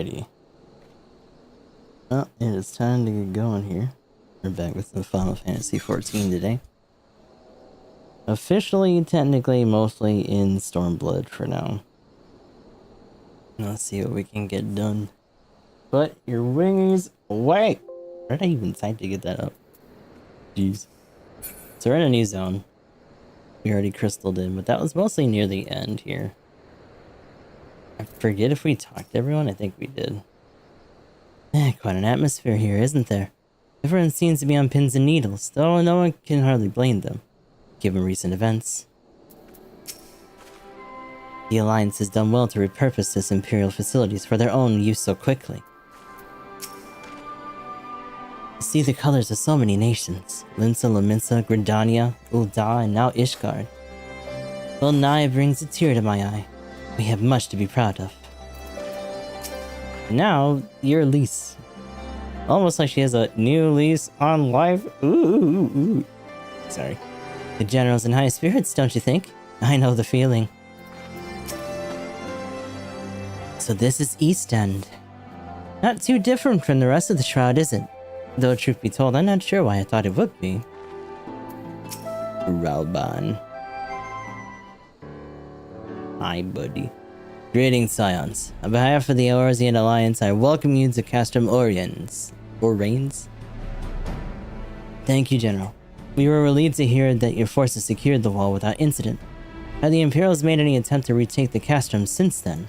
Alrighty. Well, it is time to get going here. We're back with some Final Fantasy XIV today. Officially, technically, mostly in Stormblood for now. Let's see what we can get done. Put your wingies away! Where did I even decide to get that up? Jeez. So we're in a new zone. We already crystalled in, but that was mostly near the end here. I forget if we talked to everyone. I think we did. Quite an atmosphere here, isn't there? Everyone seems to be on pins and needles, though no one can hardly blame them, given recent events. The Alliance has done well to repurpose this Imperial facilities for their own use so quickly. See the colors of so many nations. Limsa, Laminsa, Gridania, Ul'dah, and now Ishgard. Well, Naya brings a tear to my eye. We have much to be proud of. Now, your lease. Almost like she has a new lease on life. Ooh. Sorry. The general's in high spirits, don't you think? I know the feeling. So this is East End. Not too different from the rest of the Shroud, is it? Though truth be told, I'm not sure why I thought it would be. Ralban. Hi, buddy. Greetings, Scions. On behalf of the Eorzean Alliance, I welcome you to Castrum Oriens. Orains? Thank you, General. We were relieved to hear that your forces secured the wall without incident. Have the Imperials made any attempt to retake the Castrum since then?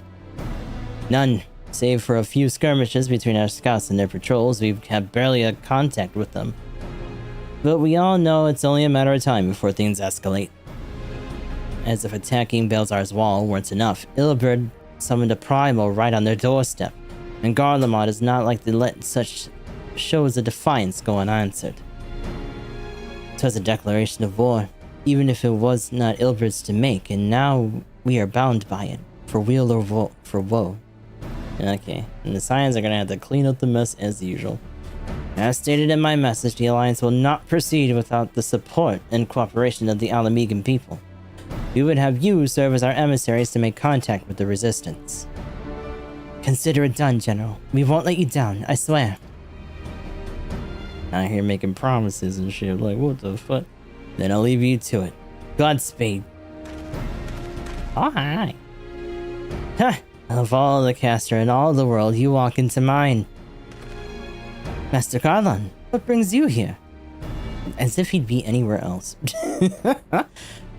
None. Save for a few skirmishes between our scouts and their patrols, we've had barely a contact with them. But we all know it's only a matter of time before things escalate. As if attacking Belzar's wall weren't enough, Ilberd summoned a primal right on their doorstep, and Garlemald is not like to let such shows of defiance go unanswered. 'Twas a declaration of war, even if it was not Ilberd's to make, and now we are bound by it, for weal or for woe. Okay, and the Scions are gonna have to clean up the mess as usual. As stated in my message, the Alliance will not proceed without the support and cooperation of the Alamegan people. We would have you serve as our emissaries to make contact with the Resistance. Consider it done, General. We won't let you down, I swear. Out here making promises and shit, like what the fuck? Then I'll leave you to it. Godspeed. Oh, hi. Huh. Of all the caster in all the world, you walk into mine. Master Garlon, what brings you here? As if he'd be anywhere else.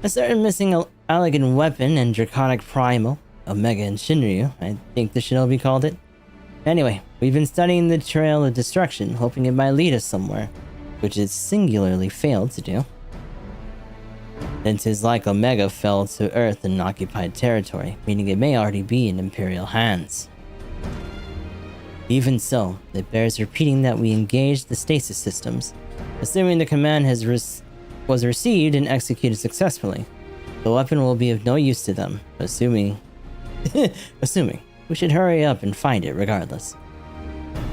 A certain missing elegant weapon and draconic primal, Omega and Shinryu, I think the shinobi called it. Anyway, we've been studying the Trail of Destruction, hoping it might lead us somewhere, which it singularly failed to do. Then 'tis like Omega fell to Earth in occupied territory, meaning it may already be in Imperial hands. Even so, it bears repeating that we engaged the stasis systems, assuming the command was received and executed successfully. The weapon will be of no use to them, assuming we should hurry up and find it regardless.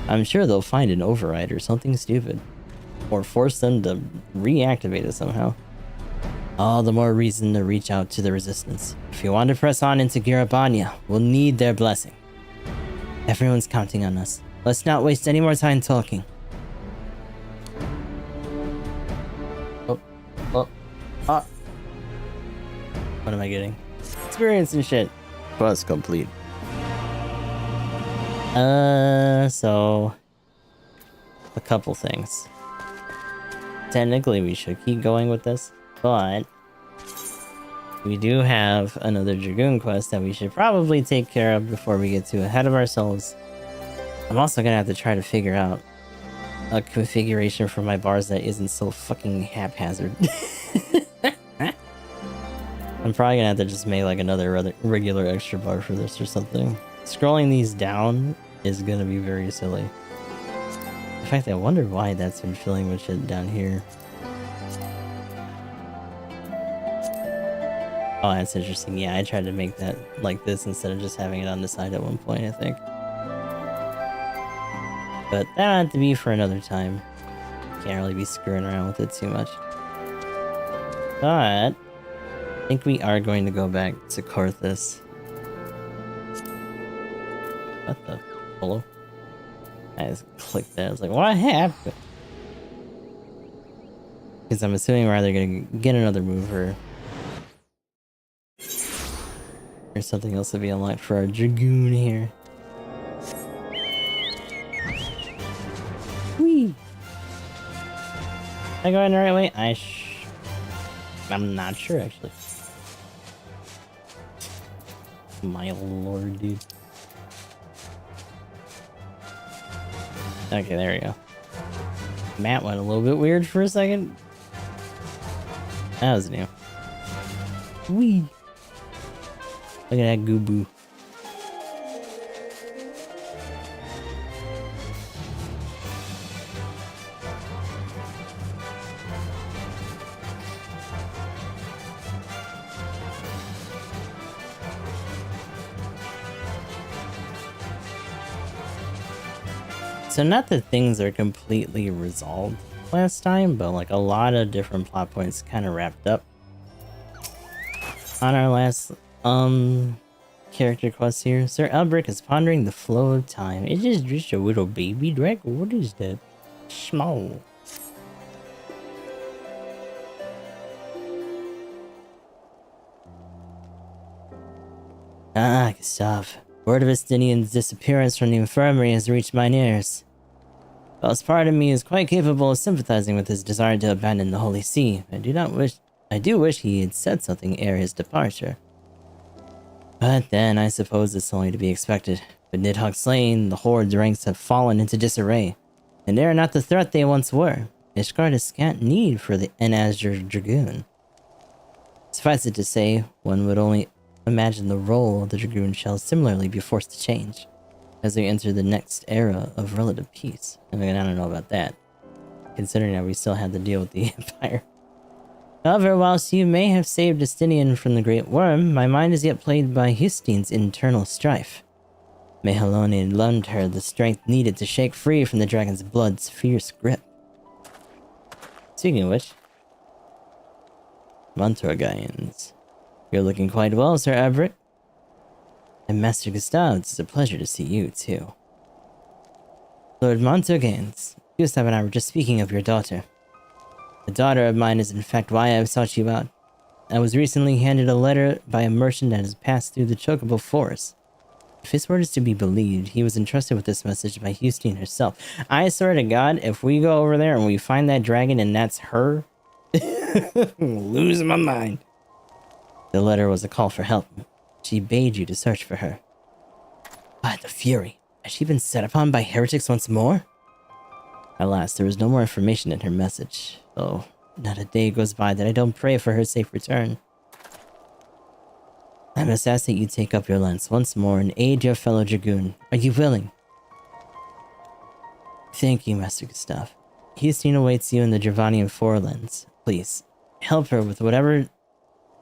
I'm sure they'll find an override or something stupid, or force them to reactivate it somehow. All the more reason to reach out to the Resistance. If you want to press on into Garabania, we'll need their blessing. Everyone's counting on us. Let's not waste any more time talking. What am I getting? Experience and shit. Quest complete. So... a couple things. Technically, we should keep going with this, but... we do have another Dragoon quest that we should probably take care of before we get too ahead of ourselves. I'm also gonna have to try to figure out a configuration for my bars that isn't so fucking haphazard. I'm probably gonna have to just make like another regular extra bar for this or something. Scrolling these down is gonna be very silly. In fact, I wonder why that's been filling with shit down here. Oh, that's interesting. Yeah, I tried to make that like this instead of just having it on the side at one point, I think. But that'll have to be for another time. Can't really be screwing around with it too much. But I think we are going to go back to Korthus. What the Hello? I just clicked that. I was like, what happened? Because I'm assuming we're either going to get another move or something else to be unlocked for our Dragoon here. Whee! Am I going the right way? I'm not sure, actually. My lord, dude. Okay, there we go. Matt went a little bit weird for a second. That was new. Whee! Look at that goo-boo. So not that things are completely resolved last time, but like a lot of different plot points kind of wrapped up on our last character quest here. Sir Elbrick is pondering the flow of time. It is just a little baby dragon. What is that? Small. Ah, Gustav. Word of Estinian's disappearance from the infirmary has reached mine ears. Whilst part of me is quite capable of sympathizing with his desire to abandon the Holy See, I do wish he had said something ere his departure. But then, I suppose it's only to be expected. With Nidhogg slain, the Horde's ranks have fallen into disarray, and they are not the threat they once were. Ishgard has scant need for the Enazure Dragoon. Suffice it to say, one would only imagine the role of the Dragoon shall similarly be forced to change as we enter the next era of relative peace. I mean, I don't know about that, considering that we still have to deal with the Empire. However, whilst you may have saved Estinian from the Great Worm, my mind is yet plagued by Hustein's internal strife. May Helone lend her the strength needed to shake free from the dragon's blood's fierce grip. Speaking of which, Montorgains. You're looking quite well, Sir Everett. And Master Gustav, it's a pleasure to see you, too. Lord Montorgains, Gustav and I were just speaking of your daughter. A daughter of mine is in fact why I've sought you out. I was recently handed a letter by a merchant that has passed through the Chocobo Forest. If his word is to be believed, he was entrusted with this message by Hustine herself. I swear to God, if we go over there and we find that dragon and that's her, lose my mind. The letter was a call for help. She bade you to search for her. By the Fury, has she been set upon by heretics once more? Alas, there is no more information in her message, though not a day goes by that I don't pray for her safe return. I must ask that you take up your lance once more and aid your fellow Dragoon. Are you willing? Thank you, Master Gustav. Hustine awaits you in the Dravanian Forelands. Please, help her with whatever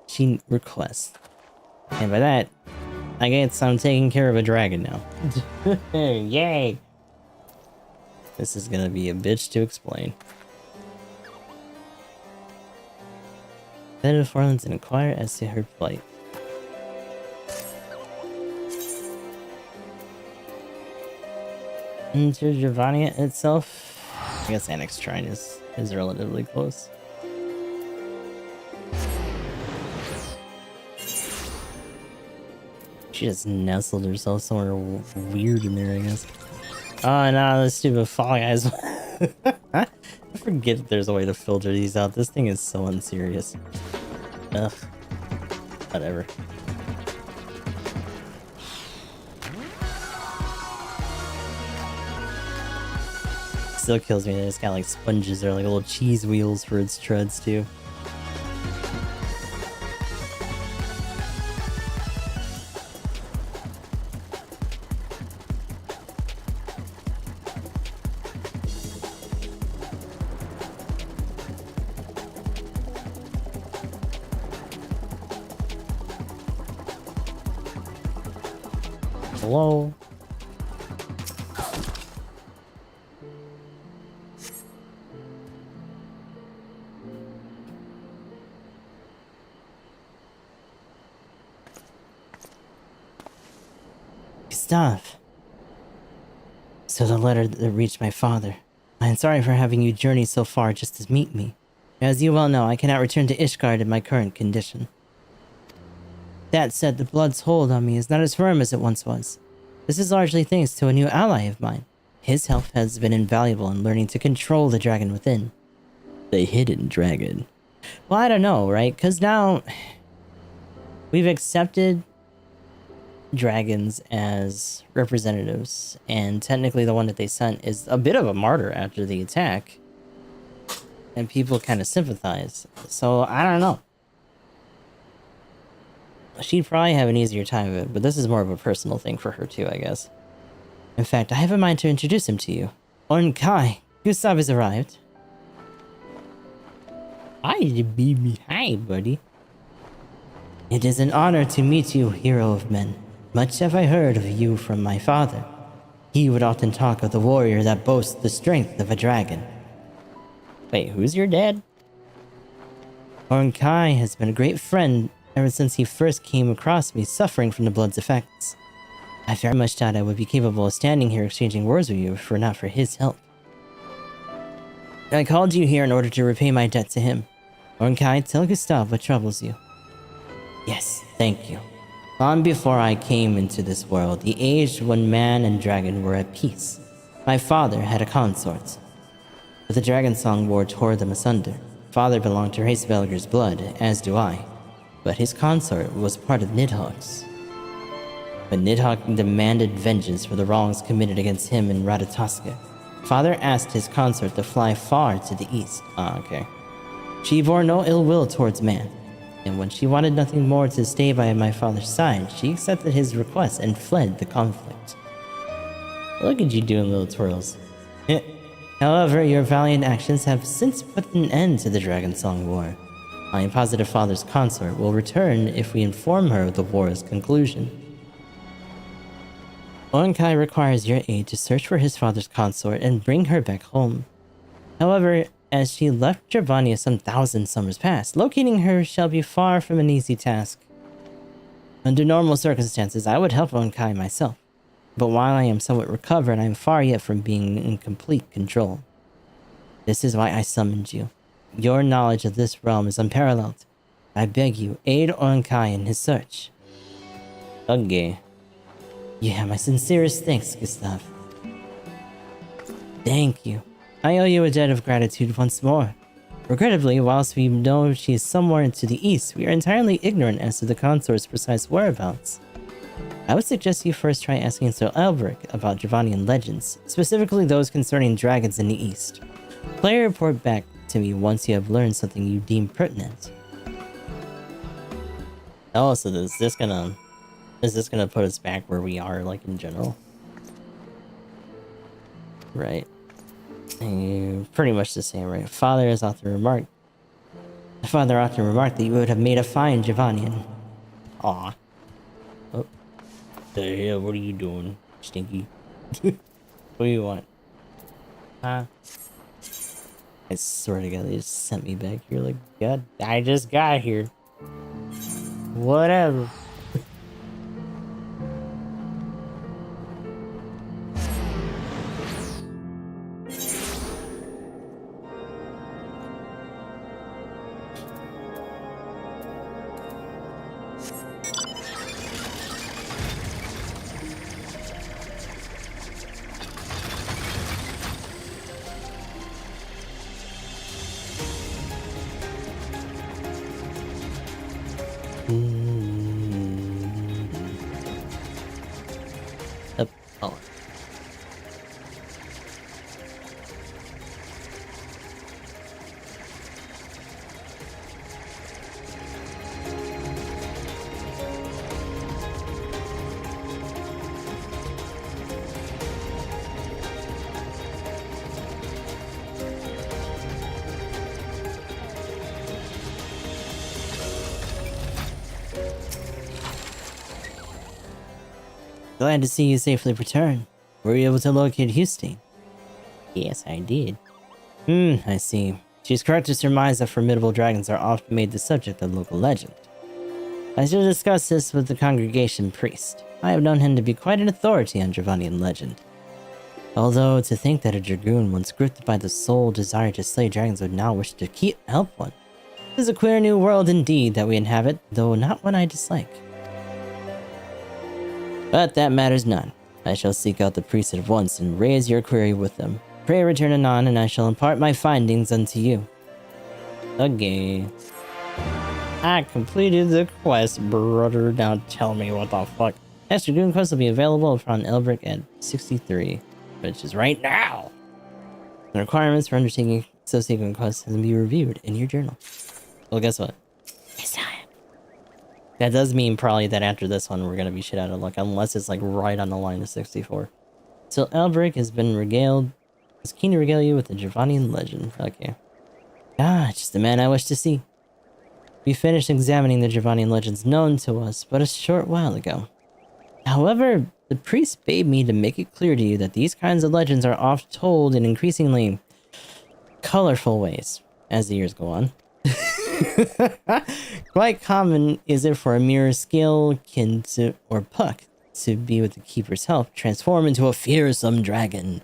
she requests. And by that, I guess I'm taking care of a dragon now. Yay! This is gonna be a bitch to explain. Head to the Forelands and inquire as to her plight. Into Dravania itself, I guess Annex Shrine is relatively close. She just nestled herself somewhere weird in there, I guess. Oh no, this stupid Fall Guys. I forget that there's a way to filter these out. This thing is so unserious. Ugh. Whatever. Still kills me that it's got like sponges or like little cheese wheels for its treads too. Hello? Gustav. So the letter that reached my father. I am sorry for having you journey so far just to meet me. As you well know, I cannot return to Ishgard in my current condition. That said, the blood's hold on me is not as firm as it once was. This is largely thanks to a new ally of mine. His help has been invaluable in learning to control the dragon within. The hidden dragon. Well, I don't know, right? Because now we've accepted dragons as representatives, and technically the one that they sent is a bit of a martyr after the attack, and people kind of sympathize. So I don't know. She'd probably have an easier time of it, but this is more of a personal thing for her too, I guess. In fact, I have in mind to introduce him to you. Orn Kai, Gustav has arrived. Hi, baby. Hi, buddy. It is an honor to meet you, hero of men. Much have I heard of you from my father. He would often talk of the warrior that boasts the strength of a dragon. Wait, who's your dad? Orn Kai has been a great friend ever since he first came across me suffering from the blood's effects. I very much doubt I would be capable of standing here exchanging words with you if it were not for his help. I called you here in order to repay my debt to him. Orn Kai, tell Gustav what troubles you. Yes, thank you. Long before I came into this world, the age when man and dragon were at peace. My father had a consort, but the dragon song war tore them asunder. Father belonged to Hraesvelgur's blood, as do I. But his consort was part of Nidhogg's. But Nidhogg demanded vengeance for the wrongs committed against him in Ratatoskr. Father asked his consort to fly far to the east. Okay. She bore no ill will towards man, and when she wanted nothing more to stay by my father's side, she accepted his request and fled the conflict. Look at you doing little twirls. However, your valiant actions have since put an end to the Dragon Song War. I am positive Father's consort will return if we inform her of the war's conclusion. Orn Kai requires your aid to search for his father's consort and bring her back home. However, as she left Gervania some 1,000 summers past, locating her shall be far from an easy task. Under normal circumstances, I would help Orn Kai myself, but while I am somewhat recovered, I am far yet from being in complete control. This is why I summoned you. Your knowledge of this realm is unparalleled. I beg you, aid Orn Kai in his search. Okay. You have my sincerest thanks, Gustav. Thank you. I owe you a debt of gratitude once more. Regrettably, whilst we know she is somewhere to the east, we are entirely ignorant as to the consort's precise whereabouts. I would suggest you first try asking Sir Elbrick about Dravanian legends, specifically those concerning dragons in the east. Play a report back to me once you have learned something you deem pertinent. Oh, so is this gonna put us back where we are, like, in general? Right. Pretty much the same, right? Father often remarked that you would have made a fine Javanian. Aw. Oh. The hell, what are you doing, Stinky? What do you want? Huh? I swear to God, they just sent me back here like, God, I just got here. Whatever. Oh. Glad to see you safely return. Were you able to locate Hussein? Yes, I did. I see. She's correct to surmise that formidable dragons are often made the subject of local legend. I shall discuss this with the congregation priest. I have known him to be quite an authority on Dravanian legend. Although, to think that a dragoon once gripped by the sole desire to slay dragons would now wish to help one. This is a queer new world indeed that we inhabit, though not one I dislike. But that matters not. I shall seek out the priest at once and raise your query with them. Pray return anon, and I shall impart my findings unto you. Okay. I completed the quest, brother. Now tell me what the fuck. Next dragoon quest will be available upon Elbrick at 63, which is right now. The requirements for undertaking subsequent quests can be reviewed in your journal. Well, guess what? It's time. That does mean probably that after this one, we're gonna be shit out of luck, unless it's like right on the line to 64. So Elbrick has been regaled. Is keen to regale you with the Giovannian legend. Okay. Ah, just the man I wish to see. We finished examining the Giovannian legends known to us but a short while ago. However, the priest bade me to make it clear to you that these kinds of legends are oft told in increasingly colorful ways as the years go on. Quite common is it for a mere skill kin to, or puck to be with the keeper's help transform into a fearsome dragon.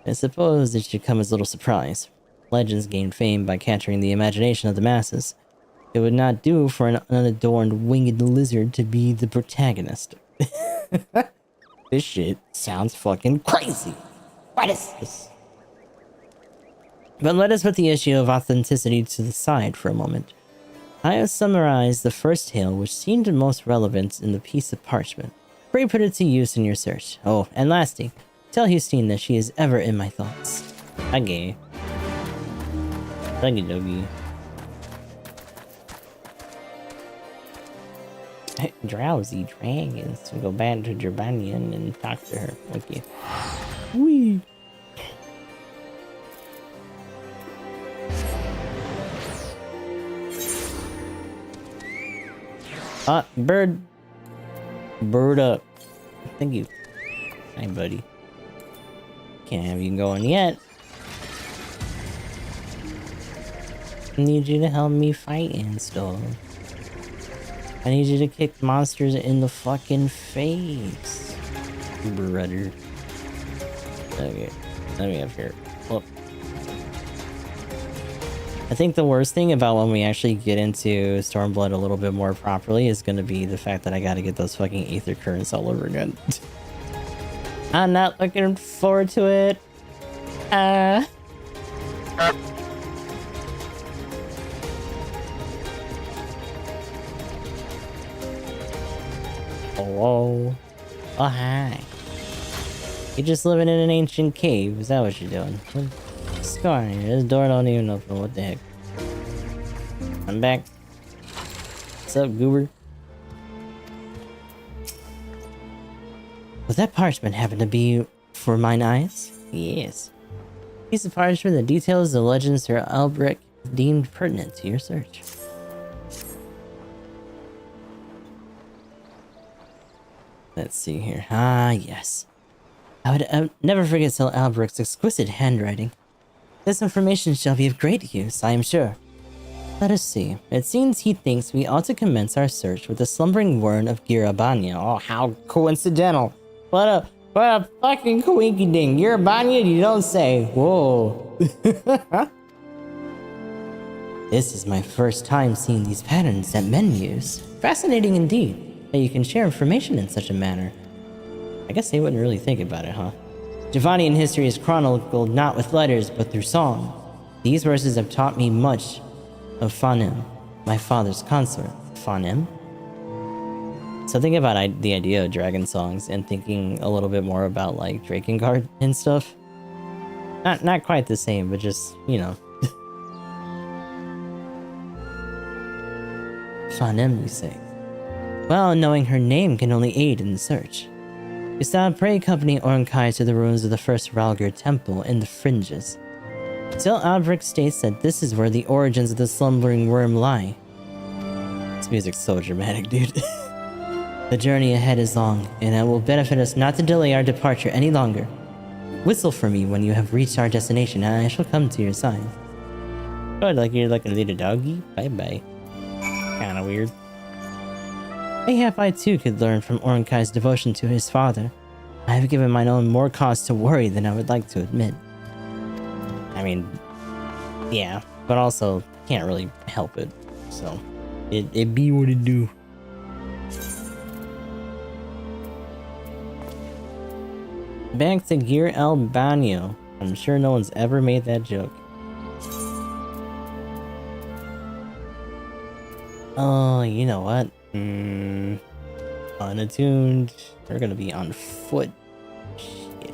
I suppose it should come as little surprise. Legends gain fame by capturing the imagination of the masses. It would not do for an unadorned winged lizard to be the protagonist. This shit sounds fucking crazy. What is this? But let us put the issue of authenticity to the side for a moment. I have summarized the first tale which seemed most relevant in the piece of parchment. Pray put it to use in your search. Oh, and lastly, tell Justine that she is ever in my thoughts. Okay. Doggy doggy. Drowsy dragons to go back to Giovannian and talk to her. Okay. Whee! Bird. Bird up. Thank you. Hi, buddy. Can't have you going yet. I need you to help me fight and stuff. I need you to kick monsters in the fucking face, brother. Okay, let me up here. Well, I think the worst thing about when we actually get into Stormblood a little bit more properly is going to be the fact that I got to get those fucking Aether Currents all over again. I'm not looking forward to it. Hello. Oh, hi. You're just living in an ancient cave. Is that what you're doing? What's going on here? This door don't even open. What the heck? I'm back. What's up, goober? Would that parchment happen to be for mine eyes? Yes. Piece of parchment that details the legends Sir Albrecht deemed pertinent to your search. Let's see here. Ah, yes. I would never forget Sir Albrecht's exquisite handwriting. This information shall be of great use, I am sure. Let us see. It seems he thinks we ought to commence our search with the slumbering word of Girabanya. Oh, how coincidental. What a fucking coinky ding. Girabanya, you don't say. Whoa. This is my first time seeing these patterns that men use. Fascinating indeed. That you can share information in such a manner. I guess they wouldn't really think about it, huh? Giovannian history is chronicled not with letters, but through song. These verses have taught me much of Fanem, my father's consort. Fanem? So thinking about the idea of dragon songs and thinking a little bit more about like Drakengard and stuff. Not quite the same, but just, you know. Fanem, you say? Well, knowing her name can only aid in the search. Gustav, pray accompany Ornkai to the ruins of the first Ralgr temple in the fringes. Till Albrecht states that this is where the origins of the slumbering worm lie. This music's so dramatic, dude. The journey ahead is long, and it will benefit us not to delay our departure any longer. Whistle for me when you have reached our destination, and I shall come to your side. Oh, like you're like a little doggy? Bye-bye. Kinda weird. Mayhap I too could learn from Ornkai's devotion to his father. I have given mine own more cause to worry than I would like to admit. I mean, yeah, but also can't really help it, so it be what it do. Back to Gear El Baño. I'm sure no one's ever made that joke. Oh, you know what? Unattuned. We're gonna be on foot. Shit.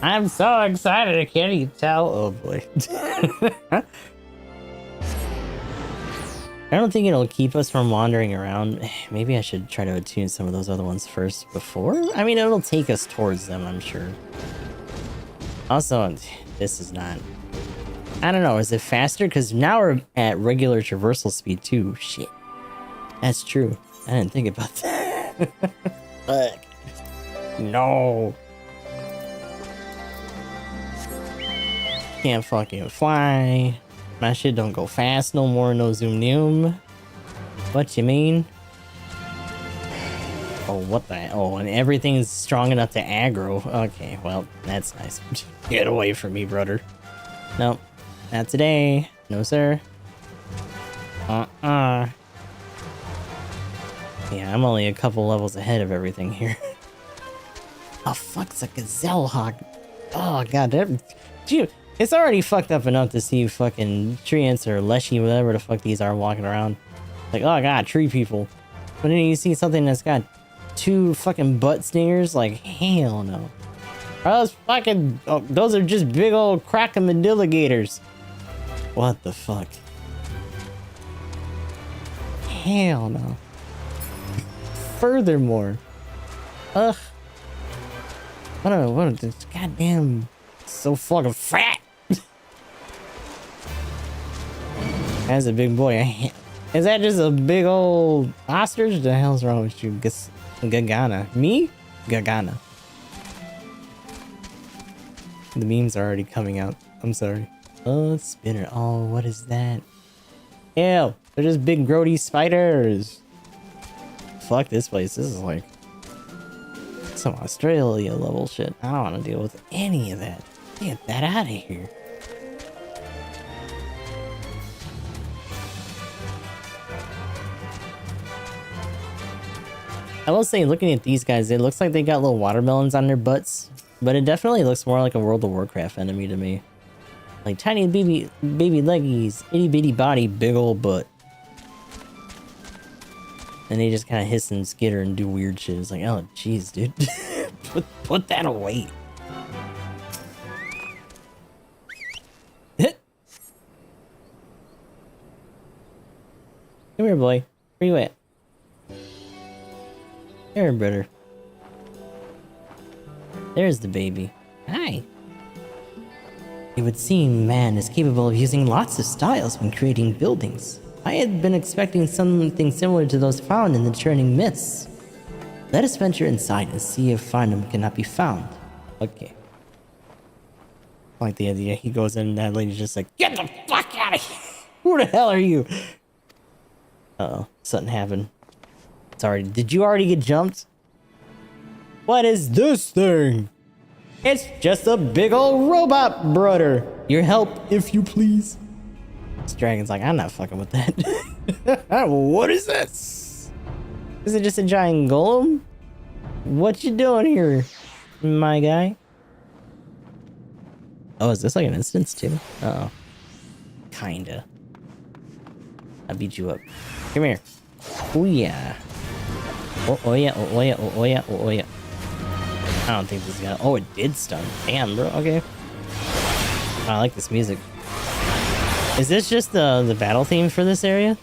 I'm so excited, I can't even tell. Oh boy. I don't think it'll keep us from wandering around. Maybe I should try to attune some of those other ones first before? I mean, it'll take us towards them, I'm sure. Also, this is not... I don't know, is it faster? Because now we're at regular traversal speed too. Shit. That's true. I didn't think about that. Fuck. No. Can't fucking fly. My shit don't go fast no more, no zoom noom. What you mean? Oh, what the? Oh, and everything's strong enough to aggro. Okay, well, that's nice. Get away from me, brother. Nope. Not today. No, sir. Yeah, I'm only a couple levels ahead of everything here. Oh, fuck, it's a gazelle hawk. Oh, god, dude. It's already fucked up enough to see fucking treants or leshy, whatever the fuck these are walking around. Like, oh god, tree people. But then you see something that's got 2 fucking butt stingers, like, hell no. Are those fucking... Oh, those are just big old crocodiligators. What the fuck? Hell no. Furthermore. Ugh. What a this goddamn... So fucking fat! That's a big boy. Is that just a big old ostrich? The hell's wrong with you? Gagana. Me? Gagana. The memes are already coming out. I'm sorry. Oh, spinner. Oh, what is that? Ew. They're just big grody spiders. Fuck this place. This is like some Australia level shit. I don't want to deal with any of that. Get that out of here. I will say, looking at these guys, it looks like they got little watermelons on their butts, but it definitely looks more like a World of Warcraft enemy to me. Like tiny baby leggies, itty bitty body, big old butt. And they just kind of hiss and skitter and do weird shit. It's like, oh jeez, dude. put that away. Come here, boy. Where you at? There, brother. There's the baby. Hi. It would seem man is capable of using lots of styles when creating buildings. I had been expecting something similar to those found in the churning mists. Let us venture inside and see if Farnham cannot be found. Okay. I like the idea. He goes in and that lady's just like, get the fuck out of here! Who the hell are you? Uh-oh. Something happened. Sorry, did you already get jumped? What is this thing? It's just a big old robot, brother. Your help, if you please. This dragon's like, I'm not fucking with that. What is this? Is it just a giant golem? What you doing here, my guy? Oh, is this like an instance too? Uh-oh. Kinda. I beat you up. Come here. Oh yeah. Oh yeah, oh yeah, oh yeah, oh yeah. I don't think this guy... Oh, it did stun. Damn, bro. Okay. I like this music. Is this just the battle theme for this area?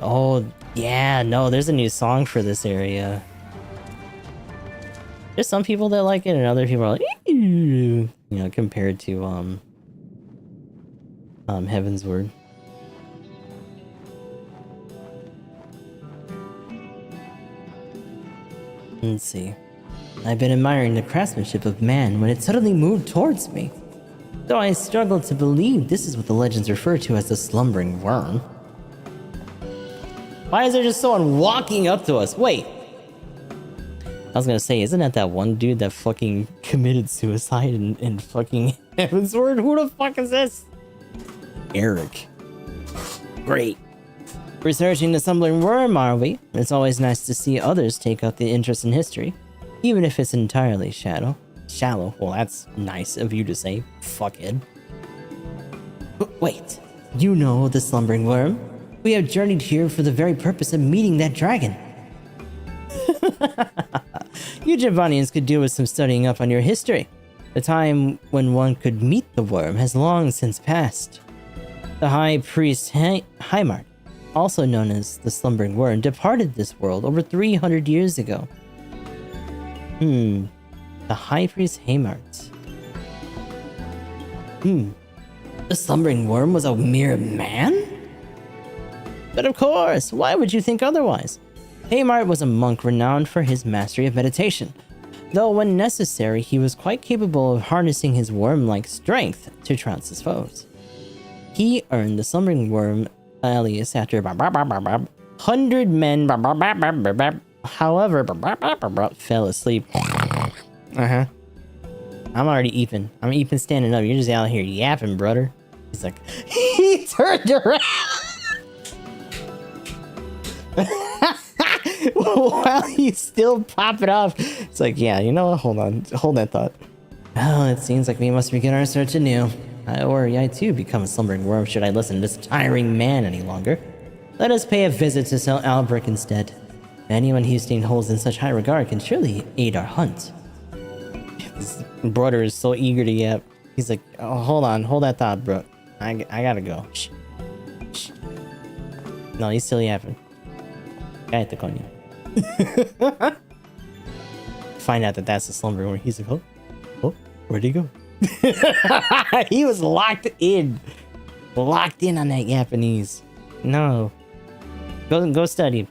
Oh, yeah. No, there's a new song for this area. There's some people that like it and other people are like, you know, compared to Heaven's Word. Let's see. I've been admiring the craftsmanship of man when it suddenly moved towards me. Though I struggle to believe this is what the legends refer to as the slumbering worm. Why is there just someone walking up to us? Wait. I was gonna say, isn't that one dude that fucking committed suicide in fucking Heavensward? Who the fuck is this? Eric. Great. Researching the Slumbering Worm, are we? It's always nice to see others take up the interest in history, even if it's entirely shallow. Well, that's nice of you to say, fuckhead. But wait, you know the Slumbering Worm? We have journeyed here for the very purpose of meeting that dragon. You Javanians could do with some studying up on your history. The time when one could meet the worm has long since passed. The High Priest Heimart, also known as the Slumbering Worm, departed this world over 300 years ago. The High Priest Heimart. The Slumbering Worm was a mere man? But of course, why would you think otherwise? Heimart was a monk renowned for his mastery of meditation, though when necessary, he was quite capable of harnessing his worm-like strength to trounce his foes. He earned the Slumbering Worm alias after 100 men, however, fell asleep. I'm already eeping. I'm eeping standing up. You're just out here yapping, brother. He's like, he turned around. While he's still popping off, it's like, yeah, you know what? Hold on, hold that thought. Oh, it seems like we must begin our search anew. Or I too become a slumbering worm should I listen to this tiring man any longer. Let us pay a visit to Sir Albrecht instead. Anyone Houston holds in such high regard can surely aid our hunt. His brother is so eager to yap. He's like, oh, hold on, hold that thought, bro. I gotta go. Shh. Shh. No, he's still yapping. Cállate, coño. Find out that that's the slumber where he's like, oh, where'd he go? He was locked in on that Japanese. No, go study.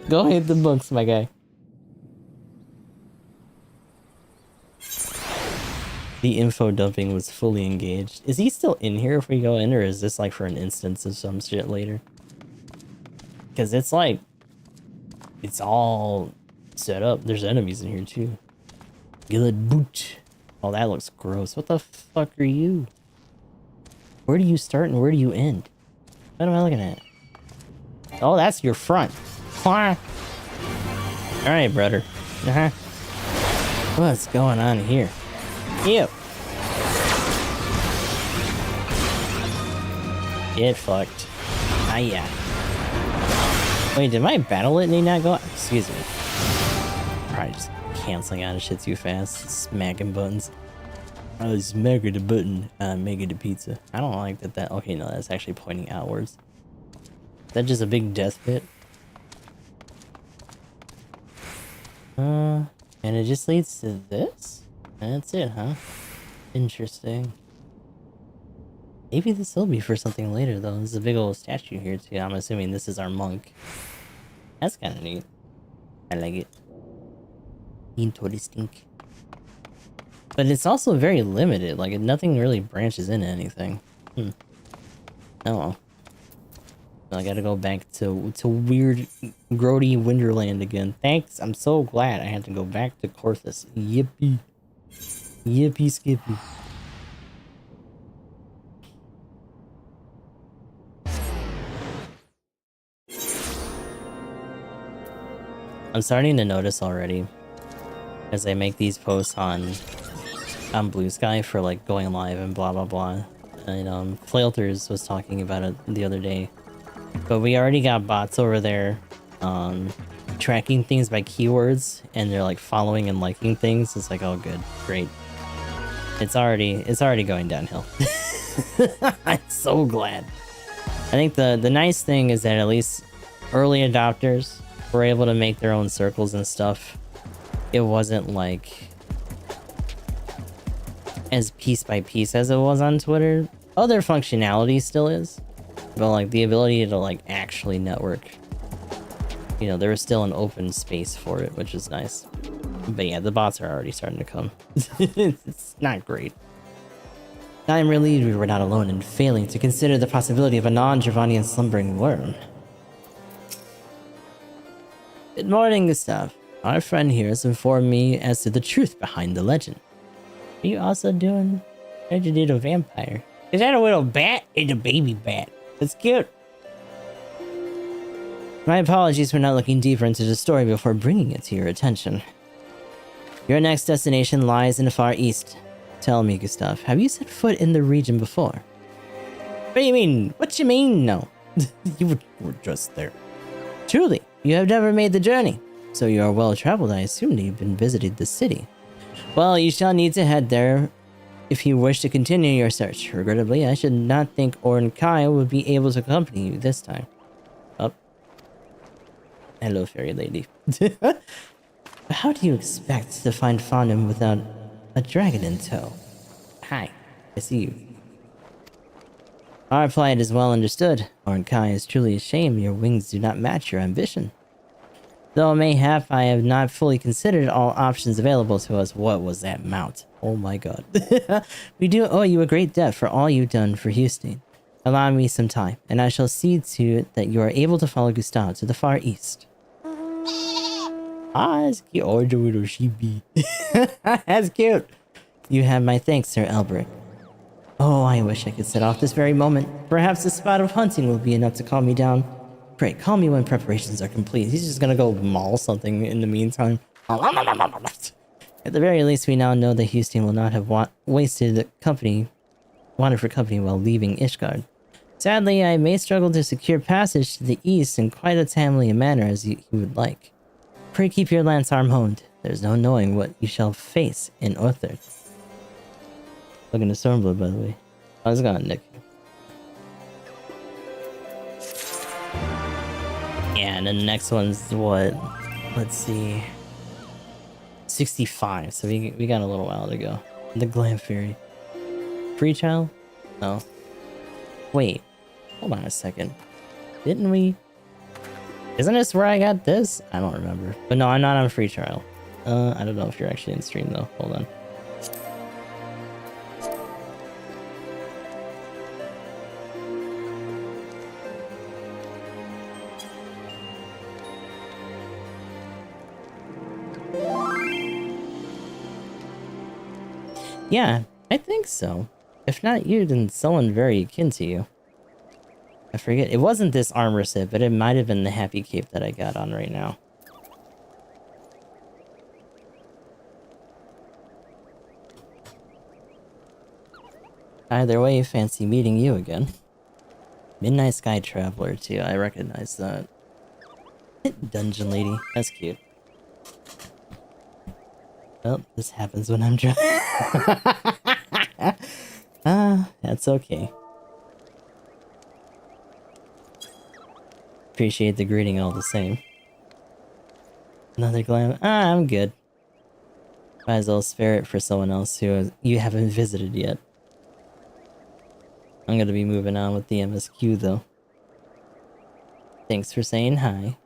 Go hit the books, my guy. The info dumping was fully engaged. Is he still in here if we go in, or is this like for an instance of some shit later? Because it's like, it's all set up. There's enemies in here too. Good boot. Oh, that looks gross. What the fuck are you? Where do you start and where do you end? What am I looking at? Oh, that's your front. Alright, brother. What's going on here? Ew. Get fucked. Yeah. Wait, did my battle litany not go? Excuse me. Probably just canceling out of shit too fast. Smacking buttons. I was smacking the button. Making the pizza. I don't like that. Okay, no, that's actually pointing outwards. Is that just a big death pit? And it just leads to this? That's it, huh? Interesting. Maybe this will be for something later, though. There's a big old statue here, too. I'm assuming this is our monk. That's kind of neat. I like it. Interesting. But it's also very limited. Like, nothing really branches into anything. Oh well. I gotta go back to weird, grody Winterland again. Thanks. I'm so glad I had to go back to Corthus. Yippee. Yippee skippy. I'm starting to notice already as I make these posts on Blue Sky for like going live and blah blah blah. And Flailters was talking about it the other day. But we already got bots over there tracking things by keywords, and they're like following and liking things. It's like, oh good, great. It's already going downhill. I'm so glad. I think the nice thing is that at least early adopters were able to make their own circles and stuff. It wasn't like as piece by piece as it was on Twitter. Other functionality still is, but like the ability to like actually network, there was still an open space for it, which is nice. But yeah, the bots are already starting to come. It's not great. I am relieved we were not alone in failing to consider the possibility of a non-Dravanian slumbering worm. Good morning, Gustav. Our friend here has informed me as to the truth behind the legend. Are you also doing... How'd you do the vampire? Is that a little bat? It's a baby bat. That's cute. My apologies for not looking deeper into the story before bringing it to your attention. Your next destination lies in the far east. Tell me, Gustav, have you set foot in the region before? What do you mean? What you mean, no? You were just there. Truly, you have never made the journey. So you are well traveled, I assume that you've been visited the city. Well, you shall need to head there if you wish to continue your search. Regrettably, I should not think Orn Kai would be able to accompany you this time. Oh. Hello, fairy lady. But how do you expect to find Fandom without a dragon in tow? Hi, I see you. Our plight is well understood. Orn Kai is truly a shame your wings do not match your ambition. Though mayhap I have not fully considered all options available to us. What was that mount? Oh my god. We do owe you a great debt for all you've done for Houston. Allow me some time, and I shall see to it that you are able to follow Gustav to the far east. Ah, that's cute. Oh, the little sheepy. That's cute. You have my thanks, Sir Elbrick. Oh, I wish I could set off this very moment. Perhaps a spot of hunting will be enough to calm me down. Pray, call me when preparations are complete. He's just gonna go maul something in the meantime. At the very least, we now know that Houston will not have wanted for company while leaving Ishgard. Sadly, I may struggle to secure passage to the east in quite a timely manner as you would like. Pray keep your lance arm honed. There's no knowing what you shall face in Orthard. Looking to Stormblood, by the way. I was gonna nick you. Yeah, and the next one's what? Let's see. 65, so we got a little while to go. The Glam Fairy. Free child? No. Wait. Hold on a second. Didn't we? Isn't this where I got this? I don't remember. But no, I'm not on free trial. I don't know if you're actually in stream though. Hold on. Yeah, I think so. If not you, then someone very akin to you. I forget. It wasn't this armor set, but it might have been the happy cape that I got on right now. Either way, fancy meeting you again. Midnight Sky Traveler, too. I recognize that. Dungeon Lady. That's cute. Well, this happens when I'm drunk. That's okay. Appreciate the greeting all the same. Another glam. I'm good. Might as well spare it for someone else who you haven't visited yet. I'm gonna be moving on with the MSQ though. Thanks for saying hi.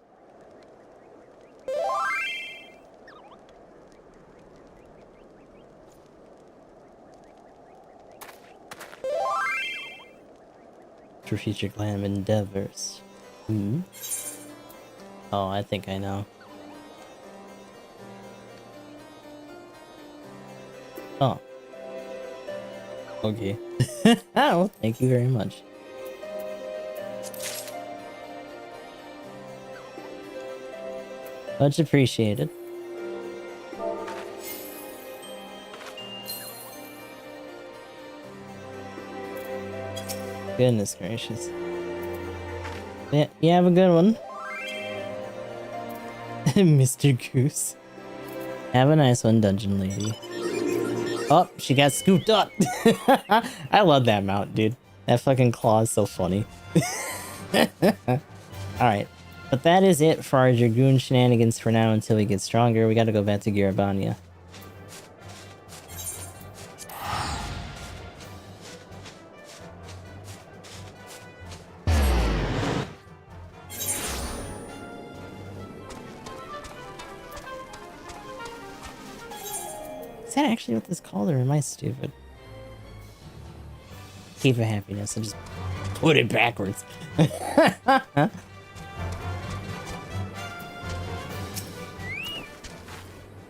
For future glam endeavors. Oh, I think I know. Oh. Okay. Oh, thank you very much. Much appreciated. Goodness gracious. Yeah, you have a good one. Mr. Goose. Have a nice one, Dungeon Lady. Oh, she got scooped up. I love that mount, dude. That fucking claw is so funny. Alright. But that is it for our Dragoon shenanigans for now until we get stronger. We gotta go back to Garabania. Is that actually what this called, or am I stupid? Cape of Happiness and just put it backwards.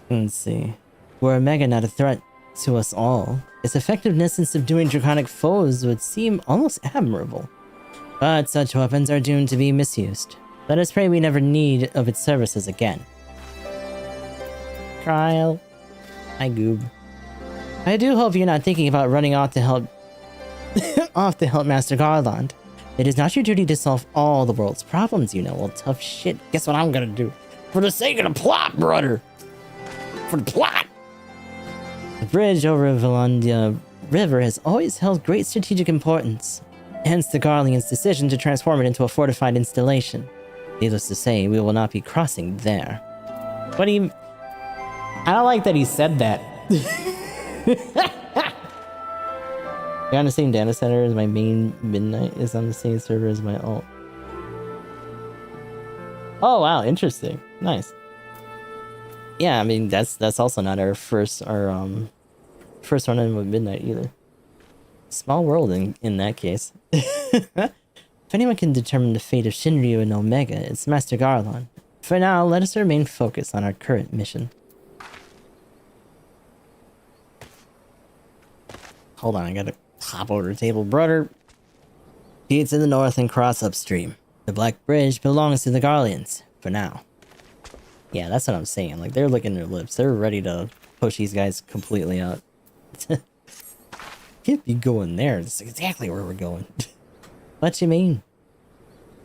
Let's see. Were Omega not a threat to us all, its effectiveness in subduing draconic foes would seem almost admirable. But such weapons are doomed to be misused. Let us pray we never need of its services again. Kyle. Hi, Goob. I do hope you're not thinking about running off to help Master Garland. It is not your duty to solve all the world's problems, you know. Well, tough shit. Guess what I'm gonna do? For the sake of the plot, brother! For the plot! The bridge over Valandia River has always held great strategic importance. Hence the Garlean's decision to transform it into a fortified installation. Needless to say, we will not be crossing there. What do you... I don't like that he said that. You're on the same data center as my main. Midnight is on the same server as my alt. Oh wow, interesting. Nice. Yeah, I mean that's also not our first run in with Midnight either. Small world in that case. If anyone can determine the fate of Shinryu and Omega, it's Master Garland. For now, let us remain focused on our current mission. Hold on, I gotta hop over the table, brother. Gates in the north and cross upstream. The Black Bridge belongs to the Garleans, for now. Yeah, that's what I'm saying. Like, they're licking their lips. They're ready to push these guys completely out. Can't be going there. That's exactly where we're going. What you mean?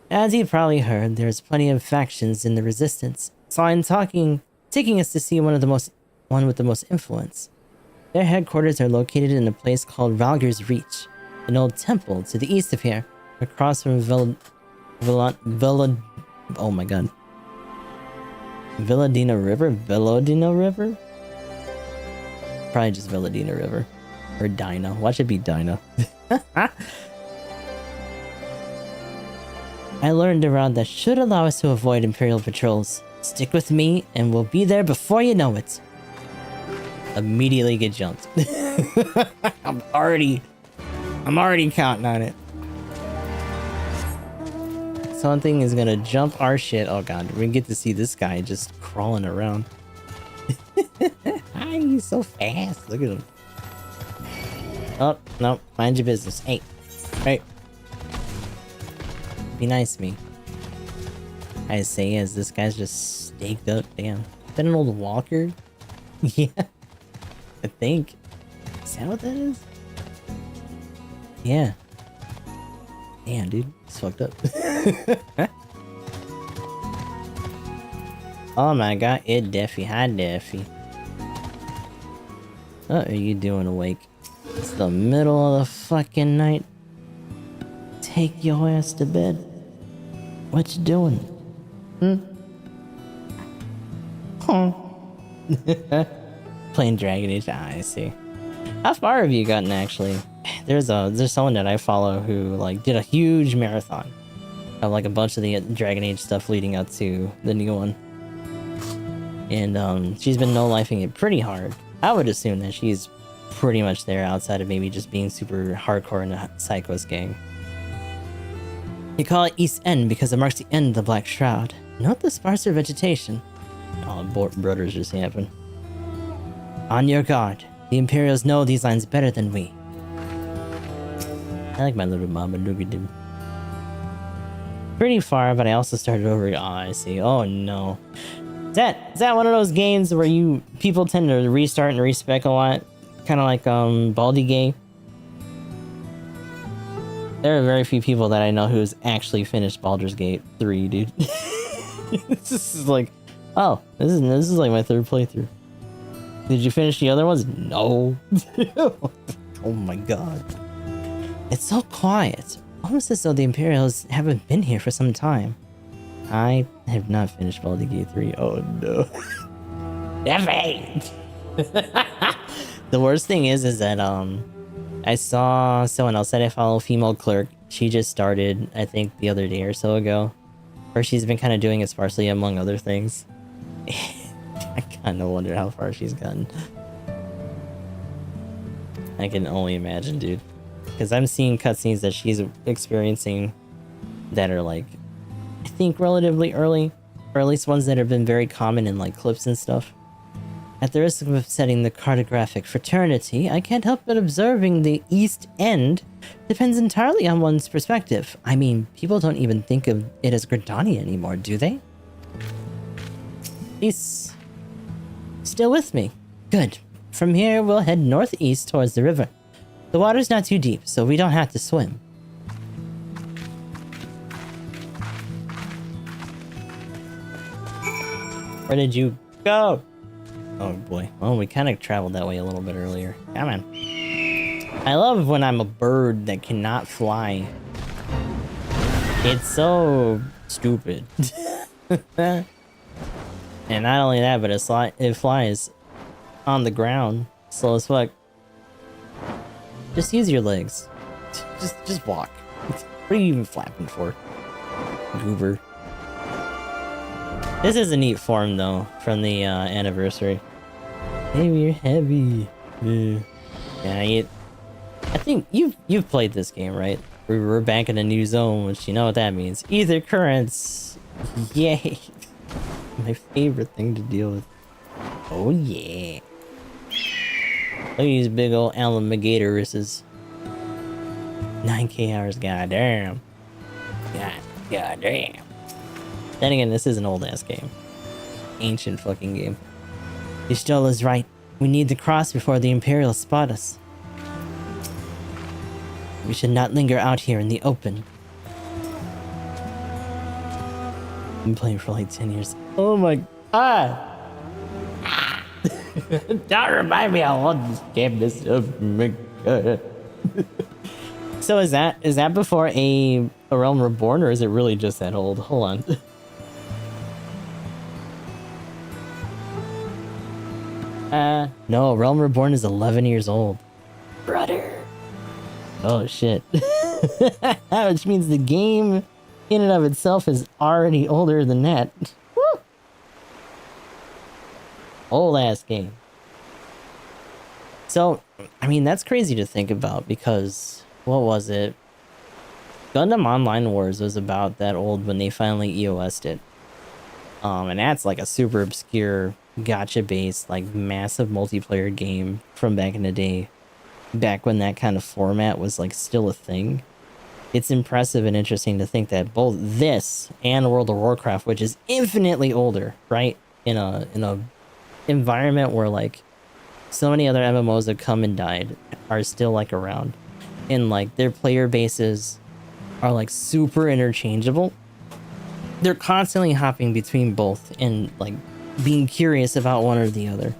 As you probably heard, there's plenty of factions in the Resistance. So I'm taking us to see one with the most influence. Their headquarters are located in a place called Valgyr's Reach, an old temple to the east of here, across from oh my god. Villadina River? Villadina River? Probably just Villadina River. Or Dinah. Watch it be Dinah. I learned a route that should allow us to avoid Imperial patrols. Stick with me, and we'll be there before you know it. Immediately get jumped. I'm already counting on it. Something is gonna jump our shit. Oh god, we get to see this guy just crawling around. Hi, he's so fast. Look at him. Oh, no, mind your business. Hey, hey. Be nice to me. I say as this guy's just staked up. Damn. Is that an old walker? Yeah. I think. Is that what that is? Yeah. Damn, dude. It's fucked up. Oh my god, it Deffy. Hi, Deffy. What are you doing awake? It's the middle of the fucking night. Take your ass to bed. What you doing? Huh? Playing Dragon Age. Ah, I see. How far have you gotten actually? There's someone that I follow who like did a huge marathon of like a bunch of the Dragon Age stuff leading up to the new one. And she's been no-lifing it pretty hard. I would assume that she's pretty much there outside of maybe just being super hardcore in the Psychos gang. You call it East End because it marks the end of the Black Shroud. Note the sparser vegetation. Oh, brothers just happen. On your guard. The Imperials know these lines better than we. I like my little mama noogie. Pretty far, but I also started over. Oh, I see. Oh no. Is that one of those games where people tend to restart and respec a lot? Kind of like Baldi Gay. There are very few people that I know who's actually finished Baldur's Gate 3, dude. This is like, oh, this is like my third playthrough. Did you finish the other ones? No. Oh my god. It's so quiet. Almost as though the Imperials haven't been here for some time. I have not finished Baldur's Gate 3. Oh no. The worst thing is that I saw someone else that I follow, female clerk. She just started, I think, the other day or so ago. Or she's been kind of doing it sparsely among other things. I kind of wonder how far she's gotten. I can only imagine, dude. Because I'm seeing cutscenes that she's experiencing that are like, I think relatively early, or at least ones that have been very common in like clips and stuff. At the risk of upsetting the cartographic fraternity, I can't help but observing the East End depends entirely on one's perspective. I mean, people don't even think of it as Gridania anymore, do they? He's still with me. Good. From here, we'll head northeast towards the river. The water's not too deep, so we don't have to swim. Where did you go? Oh boy. Well, we kind of traveled that way a little bit earlier. Come on. I love when I'm a bird that cannot fly. It's so stupid. And not only that, but it flies on the ground. Slow as fuck. Just use your legs. Just walk. What are you even flapping for? Goober. This is a neat form though, from the anniversary. Maybe you're heavy. Yeah, I think you've played this game, right? We're back in a new zone, which you know what that means. Ether currents. Yay. My favorite thing to deal with. Oh yeah. Look at these big old alligatoruses. 9k hours, goddamn. Goddamn. Then again, this is an old ass game. Ancient fucking game. Y'shtola is right. We need to cross before the Imperials spot us. We should not linger out here in the open. I've been playing for like 10 years. Oh my god! Don't remind me how old this game is. Oh my god. So is that before a Realm Reborn, or is it really just that old? Hold on. No, Realm Reborn is 11 years old. Brother. Oh shit. Which means the game in and of itself is already older than that. Woo! Old ass game. So, I mean, that's crazy to think about because, what was it? Gundam Online Wars was about that old when they finally EOS'd it. And that's like a super obscure gacha based like massive multiplayer game from back in the day, back when that kind of format was like still a thing. It's impressive and interesting to think that both this and World of Warcraft, which is infinitely older, right, in a environment where like so many other MMOs that come and died are still like around, and like their player bases are like super interchangeable. They're constantly hopping between both and like being curious about one or the other.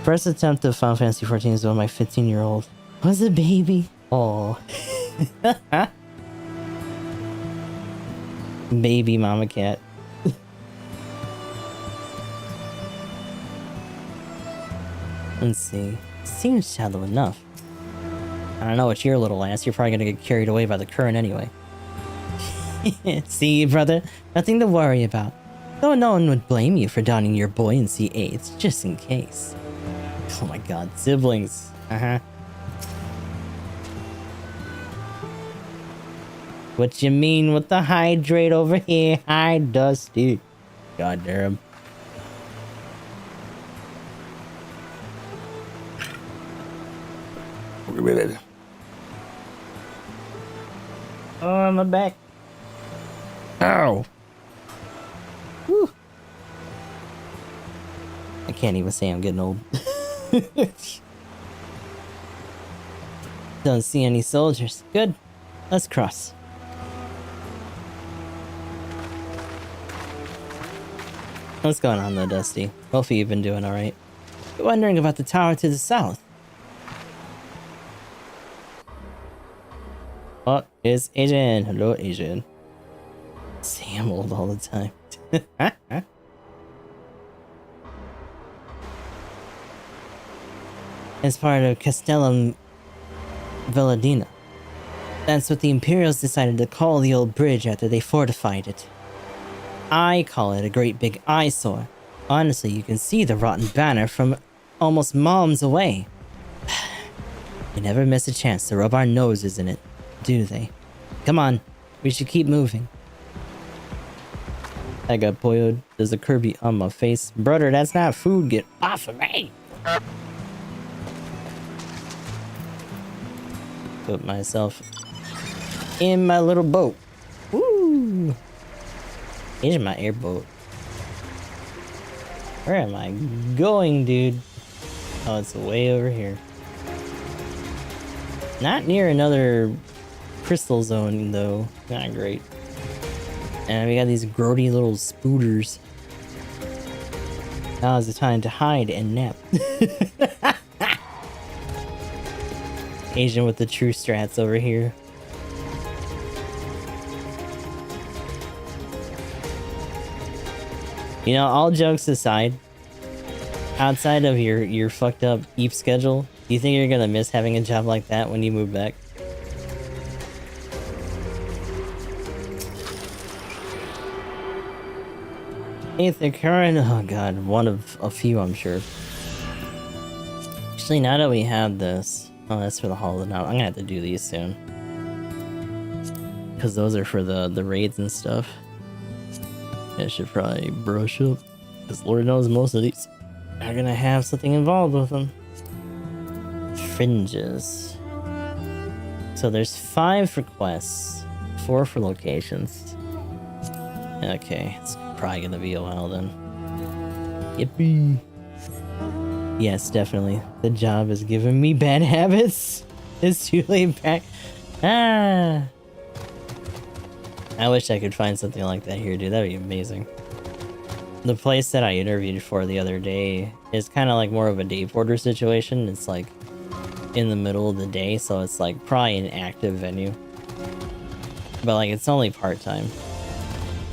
First attempt of Final Fantasy XIV is by my 15-year-old. Was a baby. Oh. Baby mama cat. Let's see. Seems shallow enough. I don't know, it's your little ass. You're probably gonna get carried away by the current anyway. See, brother? Nothing to worry about. Though no one would blame you for donning your buoyancy aids, just in case. Oh my god, siblings. Uh-huh. What you mean with the hydrate over here? Hi, Dusty. God damn. Oh, my back. Ow. Whew. I can't even say I'm getting old. Don't see any soldiers. Good. Let's cross. What's going on though, Dusty? Hopefully you've been doing alright. You're wondering about the tower to the south. Oh, it's Asian. Hello, Asian. See, I'm old all the time. As part of Castellum Velladina. That's what the Imperials decided to call the old bridge after they fortified it. I call it a great big eyesore. Honestly, you can see the rotten banner from almost miles away. They never miss a chance to rub our noses in it, do they? Come on, we should keep moving. I got boiled. There's a Kirby on my face. Brother, that's not food. Get off of me! Put myself in my little boat. Woo! Here's my airboat. Where am I going, dude? Oh, it's way over here. Not near another crystal zone, though. Not great. And we got these grody little spooters. Now's the time to hide and nap. Asian with the true strats over here. You know, all jokes aside, outside of your fucked up EAP schedule, do you think you're gonna miss having a job like that when you move back? Aether current, oh god, one of a few, I'm sure. Actually, now that we have this, oh, that's for the Hall of the Now. I'm gonna have to do these soon, because those are for the raids and stuff. I should probably brush up, because Lord knows most of these are gonna have something involved with them. Fringes. So there's 5 requests, 4 for locations. Okay, it's probably gonna be a while then. Yippee! Yes, definitely. The job is giving me bad habits. It's too laid back. Ah! I wish I could find something like that here, dude. That'd be amazing. The place that I interviewed for the other day is kind of like more of a day porter situation. It's like in the middle of the day, so it's like probably an active venue. But like it's only part-time.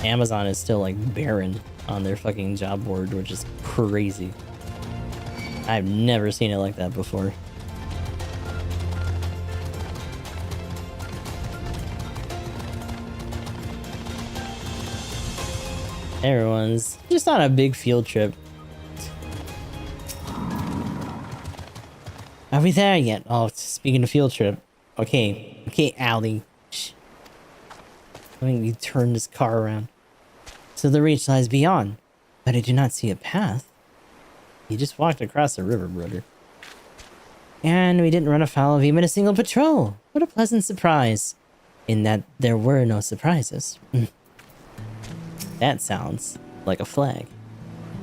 Amazon is still like barren on their fucking job board, which is crazy. I've never seen it like that before. Everyone's just on a big field trip. Are we there yet? Oh, speaking of field trip. Okay, Allie. Shh. Let me turn this car around. So the reach lies beyond, but I do not see a path. You just walked across the river, brother. And we didn't run afoul of even a single patrol. What a pleasant surprise. In that there were no surprises. That sounds like a flag.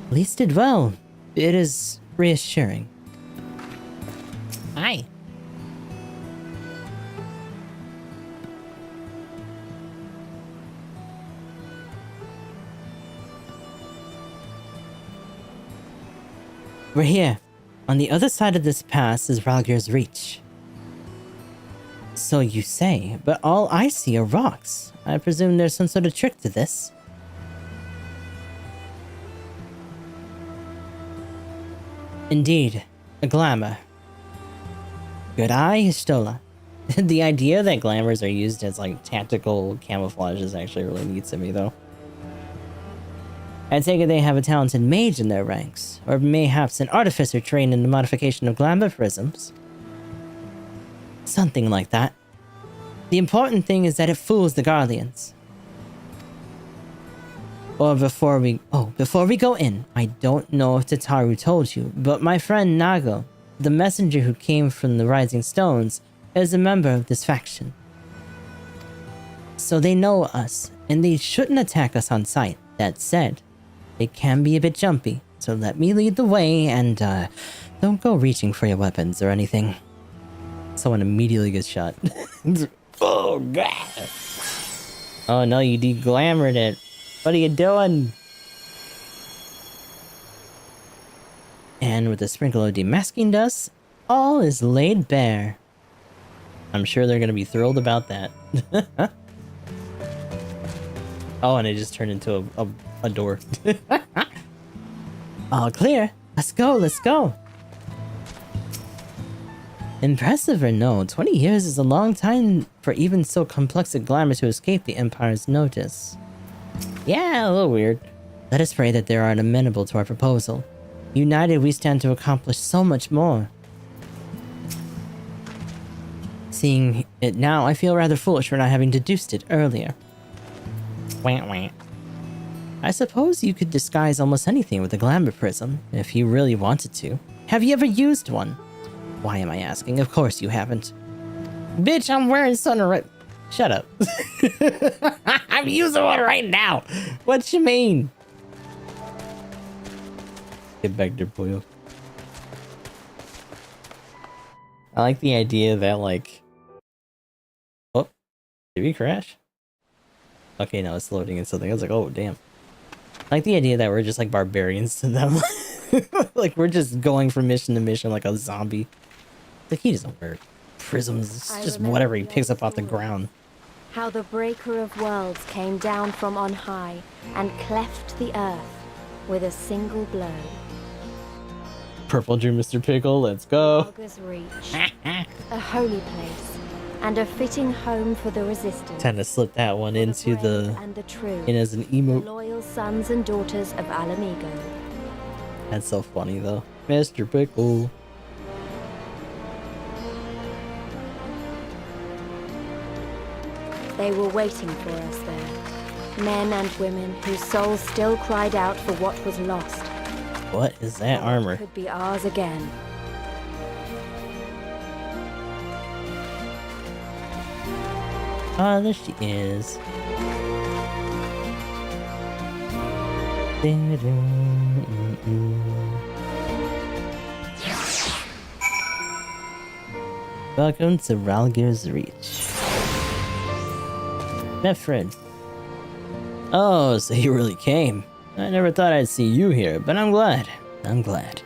At least did well. It is reassuring. Hi. We're here. On the other side of this pass is Ralgir's Reach. So you say, but all I see are rocks. I presume there's some sort of trick to this. Indeed, a glamour. Good eye, Stola. The idea that glamours are used as like tactical camouflage is actually really neat to me, though. I take it they have a talented mage in their ranks, or mayhaps an artificer trained in the modification of glamour prisms. Something like that. The important thing is that it fools the Guardians. Or before we go in, I don't know if Tataru told you, but my friend Nago, the messenger who came from the Rising Stones, is a member of this faction. So they know us, and they shouldn't attack us on sight. That said, they can be a bit jumpy, so let me lead the way and don't go reaching for your weapons or anything. Someone immediately gets shot. Oh god! Oh no, you de-glamored it. What are you doing? And with a sprinkle of demasking dust, all is laid bare. I'm sure they're gonna be thrilled about that. Oh, and it just turned into a door. All clear. Let's go, let's go. Impressive or no, 20 years is a long time for even so complex a glamour to escape the Empire's notice. Yeah, a little weird. Let us pray that they are amenable to our proposal. United, we stand to accomplish so much more. seeing it now, I feel rather foolish for not having deduced it earlier. Wah, wah. I suppose you could disguise almost anything with a glamour prism, if you really wanted to. Have you ever used one? Why am I asking? Of course you haven't. Bitch, I'm wearing sunrise. Shut up. I'm using one right now. What you mean? Get back there, boyo. I like the idea that, like... Oh, did we crash? Okay, now it's loading and something. I was like, oh, damn. I like the idea that we're just like barbarians to them. Like, we're just going from mission to mission like a zombie. Like, he doesn't wear prisms. It's just whatever he picks up off the ground. How the breaker of worlds came down from on high and cleft the earth with a single blow. Purple Drew Mr. Pickle, let's go. Valga's Reach, a holy place and a fitting home for the resistance. Trying to slip that one into the true, in as an emote. Loyal sons and daughters of Alamigo. That's so funny though. Mr. Pickle. They were waiting for us there. Men and women whose souls still cried out for what was lost. What is that armor? Could be ours again. Ah, there she is. Welcome to Ralgir's Reach. Mefred. Oh, so you really came. I never thought I'd see you here, but I'm glad. I'm glad.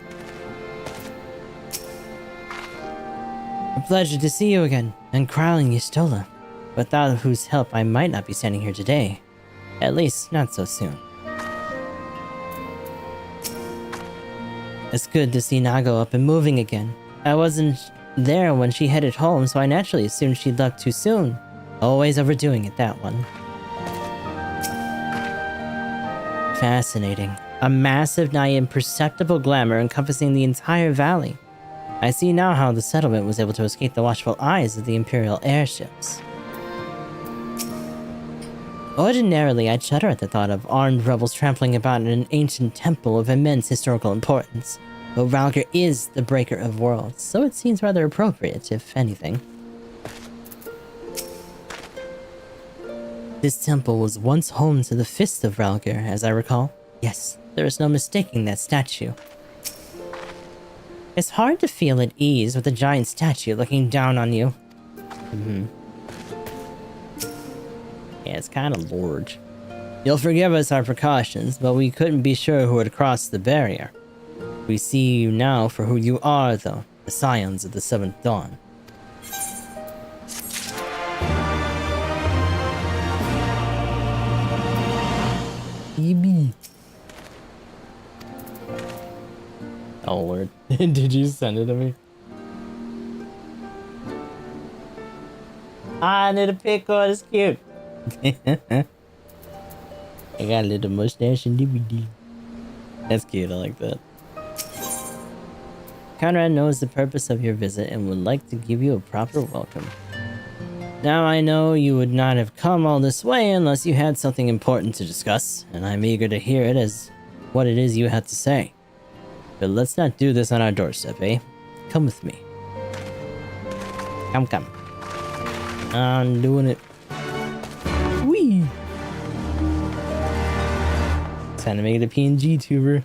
A pleasure to see you again, and Crowling Y'shtola, without whose help I might not be standing here today. At least, not so soon. It's good to see Nago up and moving again. I wasn't there when she headed home, so I naturally assumed she'd left too soon. Always overdoing it, that one. Fascinating. A massive, nigh imperceptible glamour encompassing the entire valley. I see now how the settlement was able to escape the watchful eyes of the Imperial airships. Ordinarily, I'd shudder at the thought of armed rebels trampling about in an ancient temple of immense historical importance. But Ralgir is the breaker of worlds, so it seems rather appropriate, if anything. This temple was once home to the Fist of Ralgir, as I recall. Yes, there is no mistaking that statue. It's hard to feel at ease with a giant statue looking down on you. Yeah, it's kind of large. You'll forgive us our precautions, but we couldn't be sure who had crossed the barrier. We see you now for who you are, though. The Scions of the Seventh Dawn. EB. Oh lord. Did you send it to me? Ah, little pickle, it's cute. I got a little mustache and DVD. That's cute, I like that. Conrad knows the purpose of your visit and would like to give you a proper welcome. Now I know you would not have come all this way unless you had something important to discuss, and I'm eager to hear it as what it is you have to say. But let's not do this on our doorstep, eh? Come with me. Come. I'm doing it. Whee! Time to make it a PNG tuber.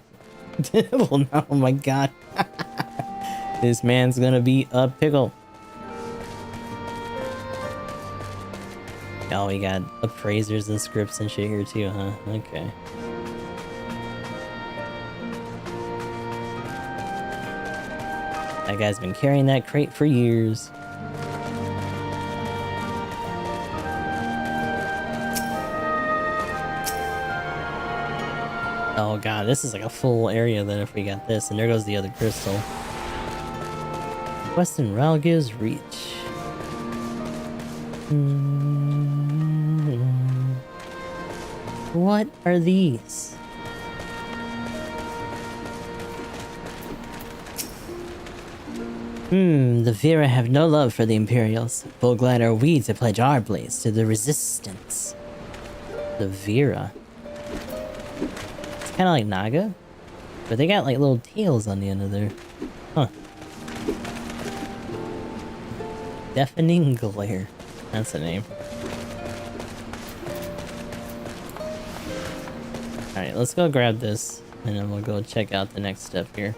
Well, oh my god. This man's gonna be a pickle. Oh, we got appraisers and scripts and shit here too, huh? Okay. That guy's been carrying that crate for years. Oh god, this is like a full area then if we got this, and there goes the other crystal. Western Ralgir's Reach. What are these? The Vera have no love for the Imperials. Full glad are we to pledge our blades to the Resistance. The Vera. It's kind of like Naga, but they got like little tails on the end of there. Huh. Deafening Glare. That's the name. Alright, let's go grab this, and then we'll go check out the next step here.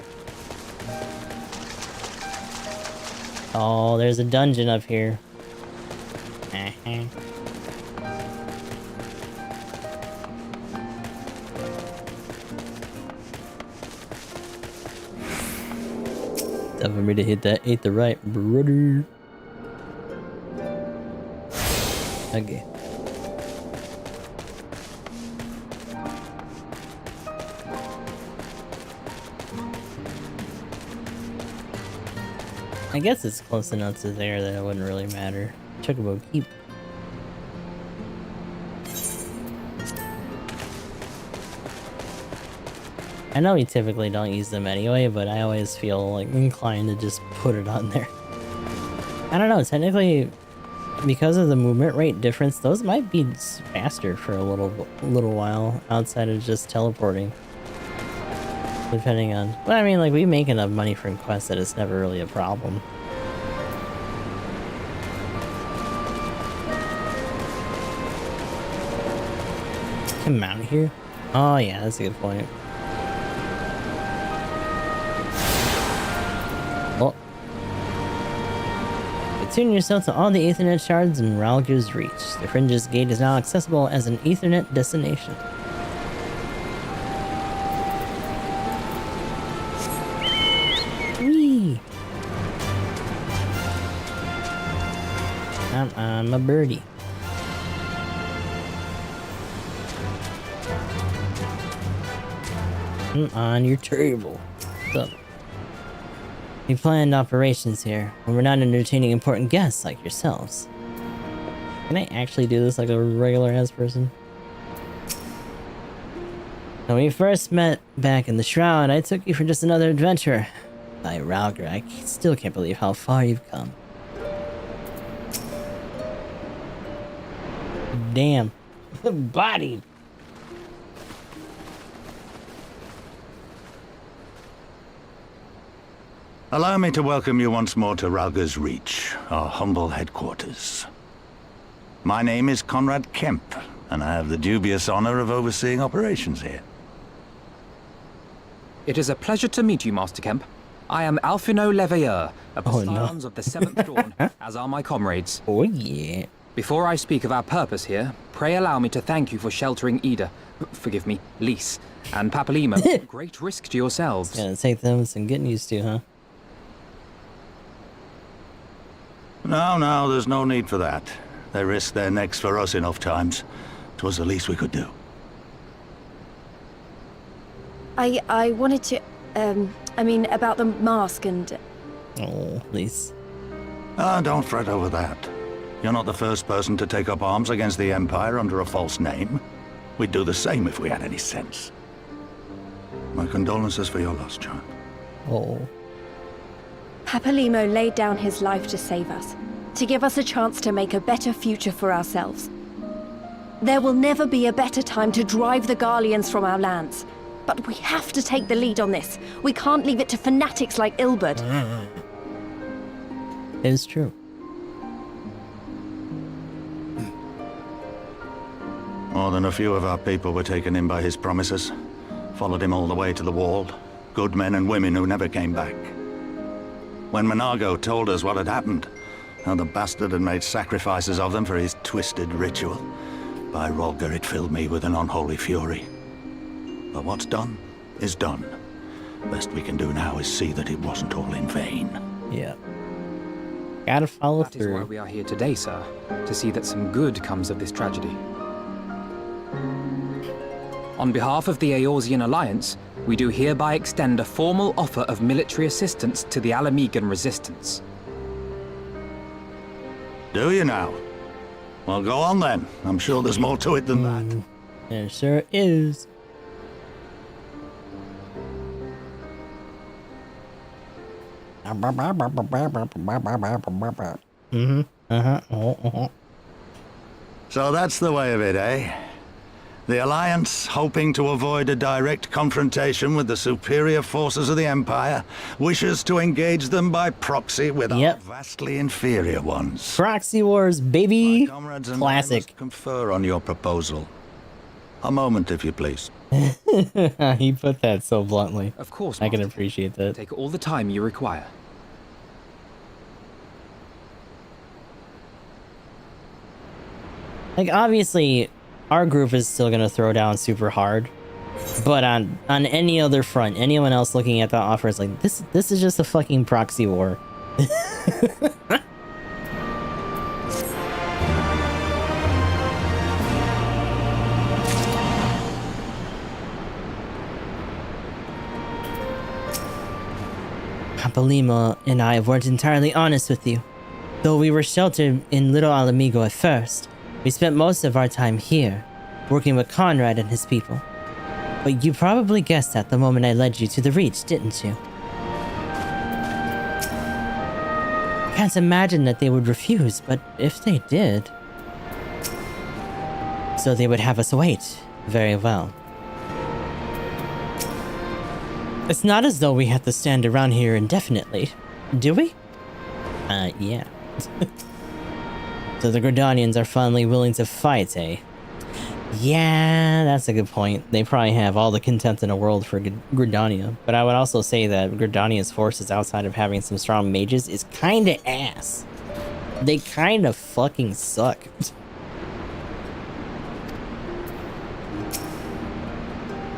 Oh, there's a dungeon up here. Time for me to hit that ain't the right, brother. Okay. I guess it's close enough to there that it wouldn't really matter. Chocobo Keep. I know we typically don't use them anyway, but I always feel like inclined to just put it on there. I don't know, technically, because of the movement rate difference, those might be faster for a little while outside of just teleporting. Depending on... But I mean, like, we make enough money from quests that it's never really a problem. Can mount here? Oh yeah, that's a good point. Well, attune yourself to all the Ethernet shards in Ralger's reach. The Fringe's Gate is now accessible as an Ethernet destination. Whee! I'm a birdie. On your table. So, we planned operations here, and we're not entertaining important guests like yourselves. Can I actually do this like a regular-ass person? When we first met back in the Shroud, I took you for just another adventure. By Ralger, I still can't believe how far you've come. Damn. Bodied. Allow me to welcome you once more to Ralger's Reach, our humble headquarters. My name is Conrad Kemp, and I have the dubious honor of overseeing operations here. It is a pleasure to meet you, Master Kemp. I am Alphino Leveilleur, of the Scions of the Seventh Dawn, as are my comrades. Oh yeah. Before I speak of our purpose here, pray allow me to thank you for sheltering Ida, forgive me, Lys, and Papalima. Great risk to yourselves. Gonna take them some getting used to, huh? No, there's no need for that. They risked their necks for us enough times. 'Twas the least we could do. I wanted to, I mean, about the mask and... Oh, please. Don't fret over that. You're not the first person to take up arms against the Empire under a false name. We'd do the same if we had any sense. My condolences for your loss, John. Oh. Papalimo laid down his life to save us, to give us a chance to make a better future for ourselves. There will never be a better time to drive the Garleans from our lands. But we have to take the lead on this. We can't leave it to fanatics like Ilbert. It is true. More than a few of our people were taken in by his promises. Followed him all the way to the wall. Good men and women who never came back. When Monago told us what had happened, how the bastard had made sacrifices of them for his twisted ritual, by Ralger it filled me with an unholy fury. But what's done is done. Best we can do now is see that it wasn't all in vain. Yeah. Gotta follow That is why through. we are here today, sir, to see that some good comes of this tragedy. On behalf of the Eorzean Alliance, we do hereby extend a formal offer of military assistance to the Alamegan resistance. Do you now? Well, go on then. I'm sure there's more to it than that. There sure is. Mm-hmm. Uh-huh. Uh-huh. So that's the way of it, eh? The Alliance, hoping to avoid a direct confrontation with the superior forces of the Empire, wishes to engage them by proxy with Yep. our vastly inferior ones. Proxy wars, baby. My comrades and I Classic. must confer on your proposal. A moment, if you please. He put that so bluntly. Of course, I can Master. appreciate that. Take all the time you require. Like, obviously, our group is still gonna throw down super hard. But on any other front, anyone else looking at the offer is like, this is just a fucking proxy war. Papalima and I weren't entirely honest with you. Though we were sheltered in Little Alamigo at first, we spent most of our time here, working with Conrad and his people. But you probably guessed that the moment I led you to the Reach, didn't you? Can't imagine that they would refuse, but if they did... So they would have us wait. Very well. It's not as though we have to stand around here indefinitely, do we? Yeah. So the Gridanians are finally willing to fight, eh? Yeah, that's a good point. They probably have all the contempt in the world for Gridania, but I would also say that Gridania's forces outside of having some strong mages is kinda ass. They kinda fucking suck.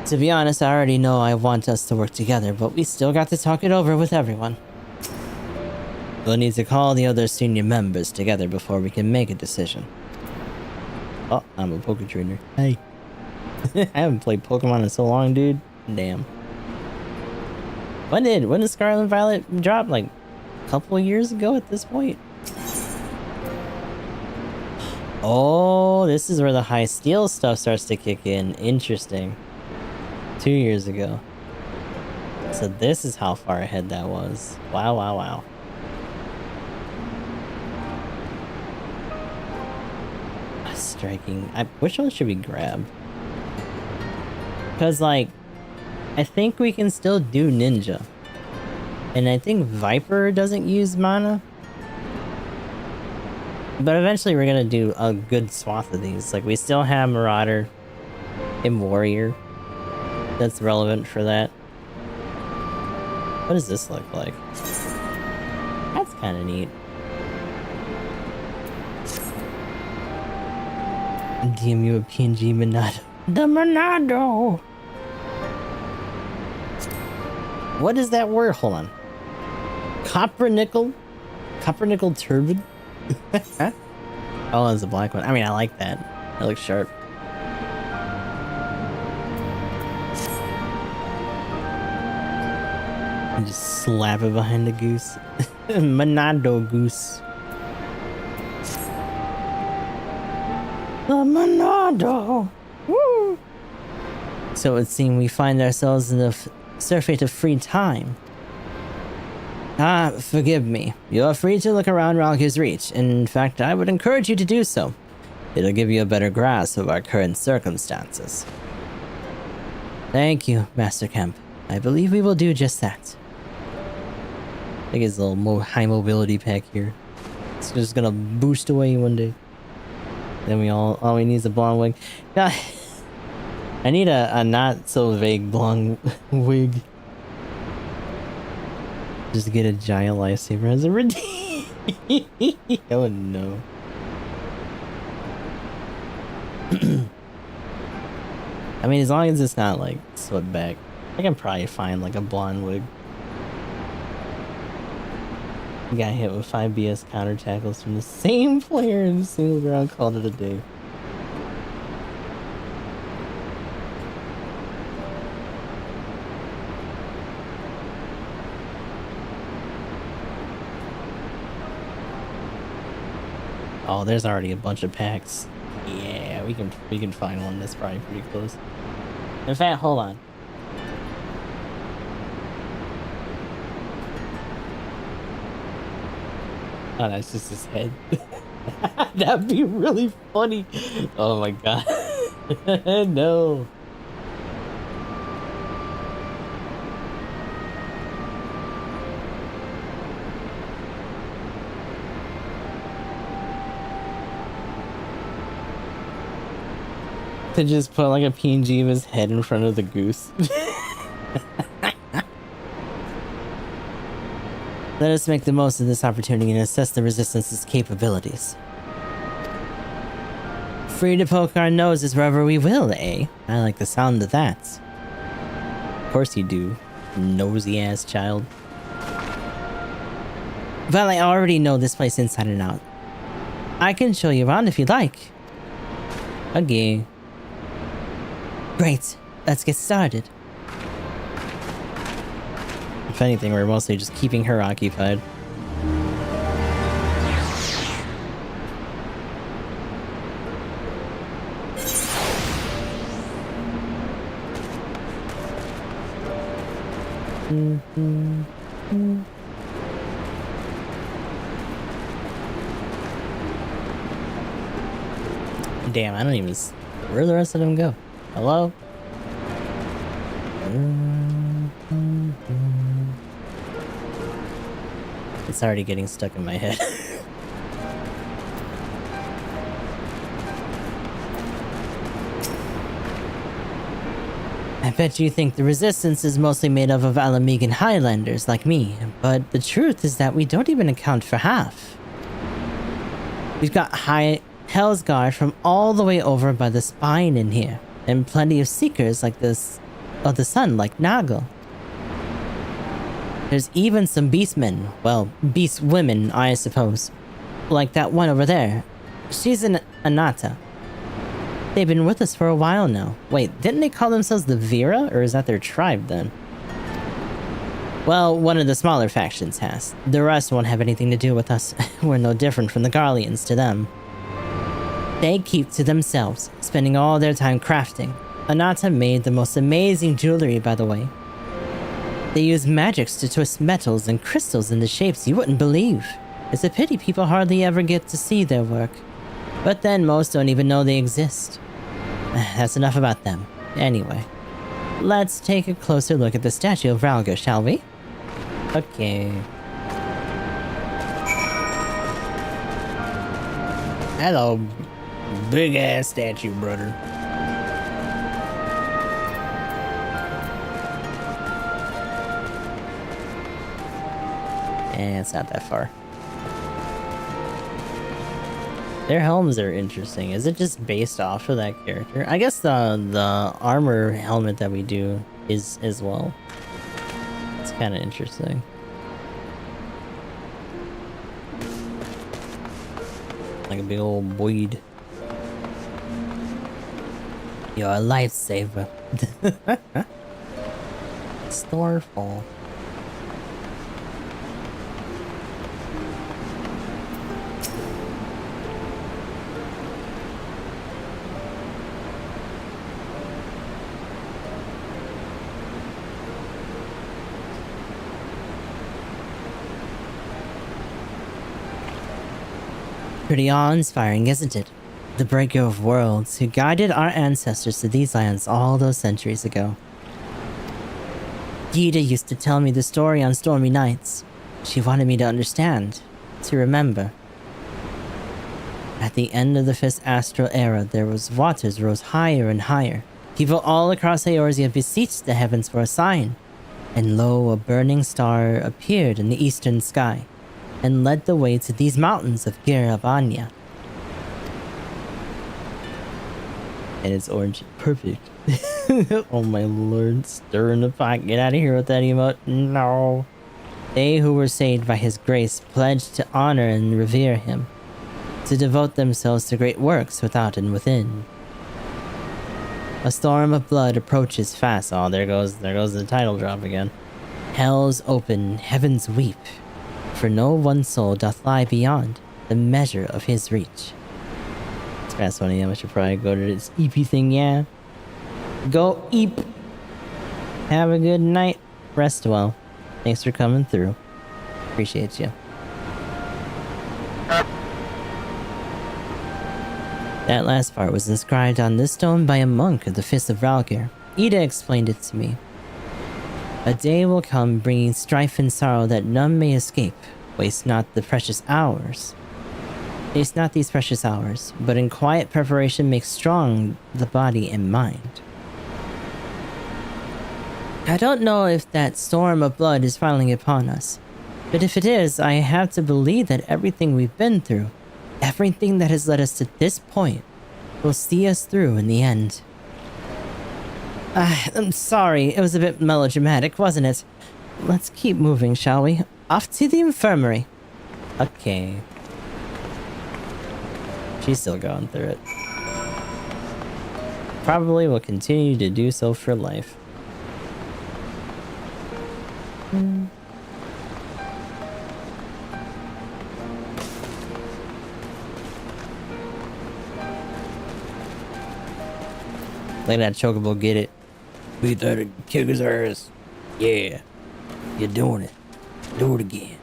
To be honest, I already know I want us to work together, but we still got to talk it over with everyone. We'll need to call the other senior members together before we can make a decision. Oh, I'm a Poké Trainer. Hey. I haven't played Pokemon in so long, dude. Damn. When did Scarlet and Violet drop? Like, a couple of years ago at this point? Oh, this is where the high steel stuff starts to kick in. Interesting. 2 years ago. So this is how far ahead that was. Wow, wow, wow. Striking. Which one should we grab? Because, like, I think we can still do Ninja. And I think Viper doesn't use mana. But eventually we're gonna do a good swath of these. Like, we still have Marauder and Warrior. That's relevant for that. What does this look like? That's kind of neat. DMU of PNG Monado. The Monado! What is that word? Hold on. Copper nickel? Copper nickel turbid? Oh, it's a black one. I mean, I like that. That looks sharp. And just slap it behind the goose. Monado goose. The Monado! Woo! So it seems we find ourselves in the surfeit of free time. Ah, forgive me. You are free to look around Ralkir's Reach. In fact, I would encourage you to do so. It'll give you a better grasp of our current circumstances. Thank you, Master Kemp. I believe we will do just that. I think his little high mobility pack here. It's just gonna boost away one day. Then all we need is a blonde wig. Yeah, I need a not so vague blonde wig. Just get a giant lifesaver as a redeem. Oh no. I mean, as long as it's not like swept back, I can probably find like a blonde wig. Got hit with 5 BS counter tackles from the same player in the single ground, called it a day. Oh, there's already a bunch of packs. Yeah, we can find one that's probably pretty close. In fact, hold on. Oh, that's just his head. That'd be really funny. Oh my god. No. To just put like a PNG of his head in front of the goose. Let us make the most of this opportunity and assess the Resistance's capabilities. Free to poke our noses wherever we will, eh? I like the sound of that. Of course you do, nosy ass child. Well, I already know this place inside and out. I can show you around if you'd like. Okay. Great, let's get started. If anything, we're mostly just keeping her occupied. Damn, I don't even... Where'd the rest of them go? Hello? It's already getting stuck in my head. I bet you think the Resistance is mostly made up of Alamegan Highlanders like me, but the truth is that we don't even account for half. We've got Hell's Guard from all the way over by the spine in here, and plenty of Seekers like this of the Sun like Nagel. There's even some beastmen, well, beast women, I suppose. Like that one over there. She's an Anata. They've been with us for a while now. Wait, didn't they call themselves the Vera, or is that their tribe then? Well, one of the smaller factions has. The rest won't have anything to do with us. We're no different from the Garleans to them. They keep to themselves, spending all their time crafting. Anata made the most amazing jewelry, by the way. They use magics to twist metals and crystals into shapes you wouldn't believe. It's a pity people hardly ever get to see their work. But then most don't even know they exist. That's enough about them. Anyway, let's take a closer look at the statue of Ralga, shall we? Okay. Hello, big ass statue, brother. It's not that far. Their helms are interesting. Is it just based off of that character? I guess the armor helmet that we do is as well. It's kind of interesting. Like a big old boyd. You're a lifesaver. Starfall. Pretty awe-inspiring, isn't it? The breaker of worlds who guided our ancestors to these lands all those centuries ago. Gita used to tell me the story on stormy nights. She wanted me to understand, to remember. At the end of the Fifth Astral Era, there was waters rose higher and higher. People all across Eorzea beseeched the heavens for a sign. And lo, a burning star appeared in the eastern sky, and led the way to these mountains of Girabanya. And it's orange. Perfect. Oh my lord. Stir in the pot. Get out of here with that emote. No. They who were saved by his grace pledged to honor and revere him, to devote themselves to great works without and within. A storm of blood approaches fast. Oh, there goes the title drop again. Hells open, heavens weep, for no one soul doth lie beyond the measure of his reach. It's past 1 AM, I should probably go to this EP thing, yeah. Go Eep! Have a good night. Rest well. Thanks for coming through. Appreciate you. That last part was inscribed on this stone by a monk of the Fist of Valgir. Ida explained it to me. A day will come bringing strife and sorrow that none may escape. Waste not the precious hours. Waste not these precious hours, but in quiet preparation make strong the body and mind. I don't know if that storm of blood is finally upon us, but if it is, I have to believe that everything we've been through, everything that has led us to this point, will see us through in the end. I'm sorry, it was a bit melodramatic, wasn't it? Let's keep moving, shall we? Off to the infirmary. Okay. She's still going through it. Probably will continue to do so for life. Let that chocobo get it. Beat that kick his ass. Yeah. You're doing it. Do it again.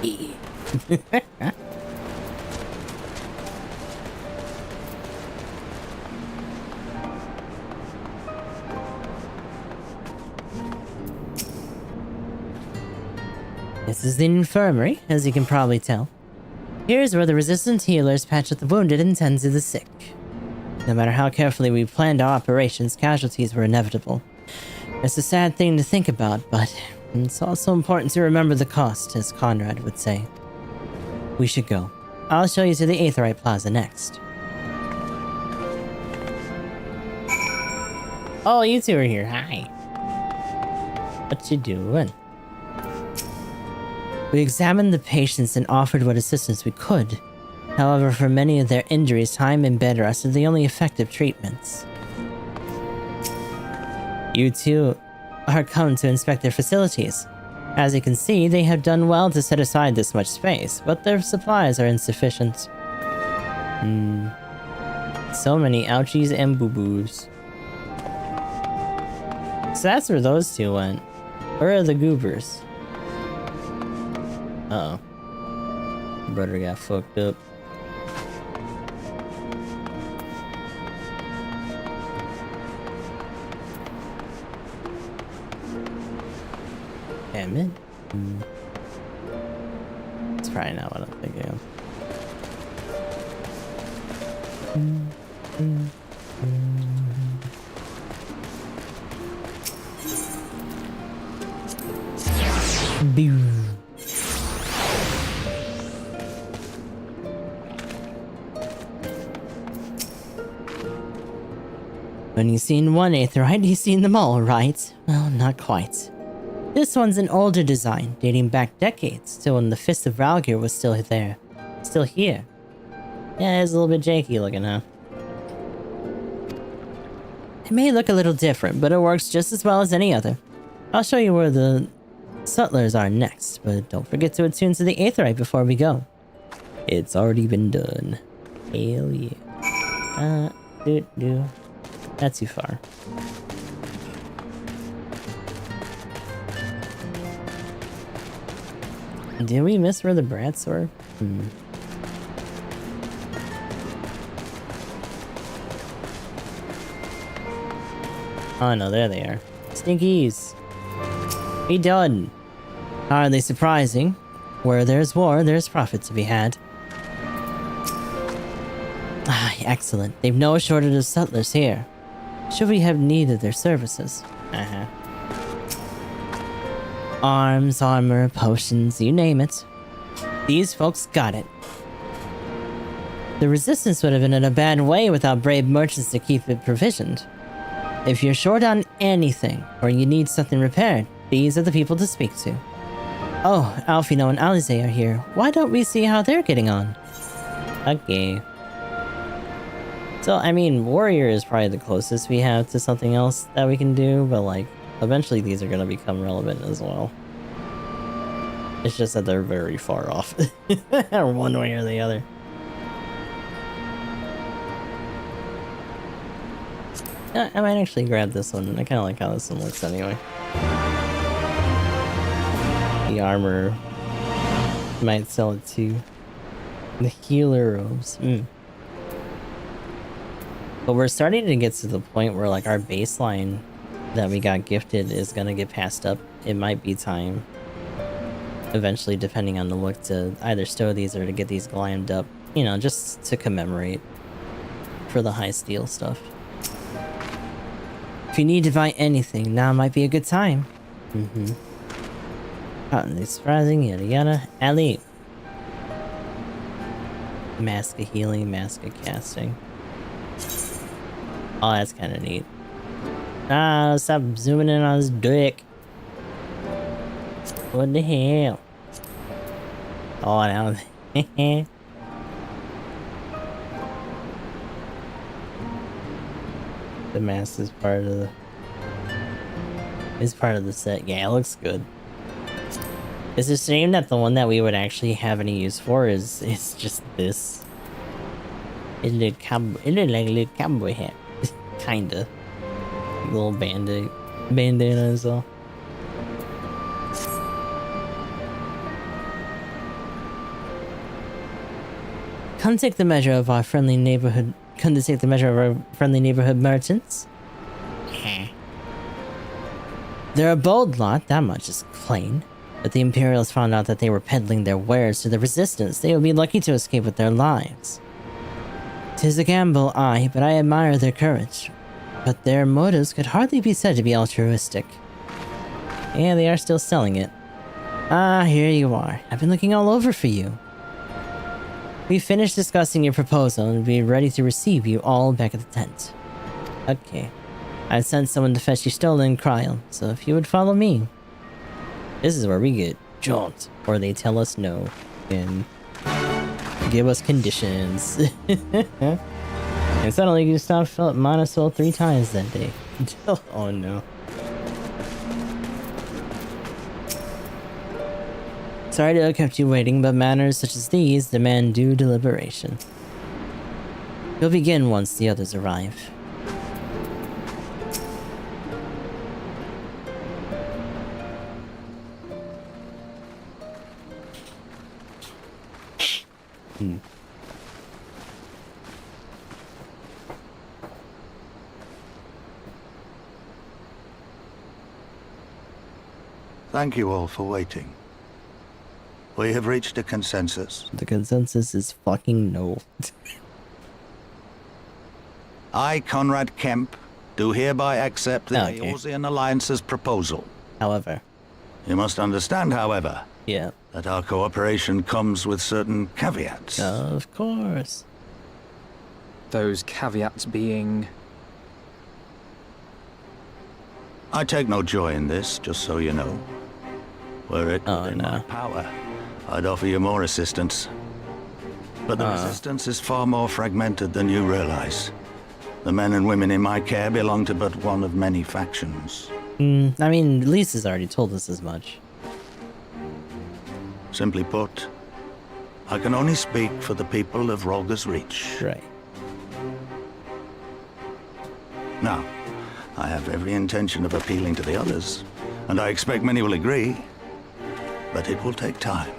Yeah. This is the infirmary, as you can probably tell. Here's where the resistant healers patch up the wounded and tend to the sick. No matter how carefully we planned our operations, casualties were inevitable. It's a sad thing to think about, but it's also important to remember the cost, as Conrad would say. We should go. I'll show you to the Aetheryte Plaza next. Oh, you two are here. Hi. What you doing? We examined the patients and offered what assistance we could. However, for many of their injuries, time and bed rest are the only effective treatments. You two are come to inspect their facilities. As you can see, they have done well to set aside this much space, but their supplies are insufficient. So many ouchies and boo-boos. So that's where those two went. Where are the goobers? Uh-oh. Brother got fucked up. Damn it. It's probably not what I'm thinking of. Boo. When you've seen one Aetheryte, you've seen them all, right? Well, not quite. This one's an older design, dating back decades to when the Fist of Valgir was still there. Still here. Yeah, it's a little bit janky looking, huh? It may look a little different, but it works just as well as any other. I'll show you where the sutlers are next, but don't forget to attune to the Aetheryte before we go. It's already been done. Hell yeah. That's too far. Did we miss where the brats were? Oh no, there they are. Stinkies! Be done! Hardly surprising. Where there's war, there's profit to be had. Ah, excellent. They've no shortage of sutlers here. Should we have need of their services? Arms, armor, potions, you name it. These folks got it. The resistance would have been in a bad way without brave merchants to keep it provisioned. If you're short on anything, or you need something repaired, these are the people to speak to. Oh, Alfino and Alize are here. Why don't we see how they're getting on? Okay. So, I mean, warrior is probably the closest we have to something else that we can do, but like, eventually these are going to become relevant as well. It's just that they're very far off. One way or the other. I might actually grab this one. I kind of like how this one looks anyway. The armor. Might sell it too. The healer robes. But we're starting to get to the point where like our baseline that we got gifted is gonna get passed up. It might be time eventually, depending on the look, to either stow these or to get these glammed up, you know, just to commemorate for the high steel stuff. If you need to buy anything, now might be a good time. Cotton is surprising, yada yada. Ali. Mask of healing, mask of casting. Oh, that's kind of neat. Ah, stop zooming in on his dick. What the hell? Oh, now. The mask is part of the. Is part of the set. Yeah, it looks good. It's a shame that the one that we would actually have any use for is just this. It look like a little cowboy hat. Kinda. Little bandana as well. Come take the measure of our friendly neighborhood. Come to take the measure of our friendly neighborhood merchants. They're a bold lot, that much is plain. But the Imperials found out that they were peddling their wares to the Resistance. They would be lucky to escape with their lives. 'Tis a gamble, aye, but I admire their courage. But their motives could hardly be said to be altruistic. Yeah, they are still selling it. Ah, here you are. I've been looking all over for you. We finished discussing your proposal and be ready to receive you all back at the tent. Okay. I've sent someone to fetch you stolen cryo, so if you would follow me. This is where we get jaunt, or they tell us no, and give us conditions. And suddenly you stopped Philip Monosol 3 times that day. Oh no. Sorry to have kept you waiting, but matters such as these demand due deliberation. You'll begin once the others arrive. Thank you all for waiting. We have reached a consensus. The consensus is fucking no. I, Conrad Kemp, do hereby accept the Okay. Eorzean Alliance's proposal. However. You must understand, however, Yeah. that our cooperation comes with certain caveats. Of course. Those caveats being... I take no joy in this, just so you know. Were it within my power, I'd offer you more assistance. But the resistance is far more fragmented than you realize. The men and women in my care belong to but one of many factions. I mean, Lisa's already told us as much. Simply put, I can only speak for the people of Rolga's Reach. Right. Now, I have every intention of appealing to the others, and I expect many will agree. But it will take time,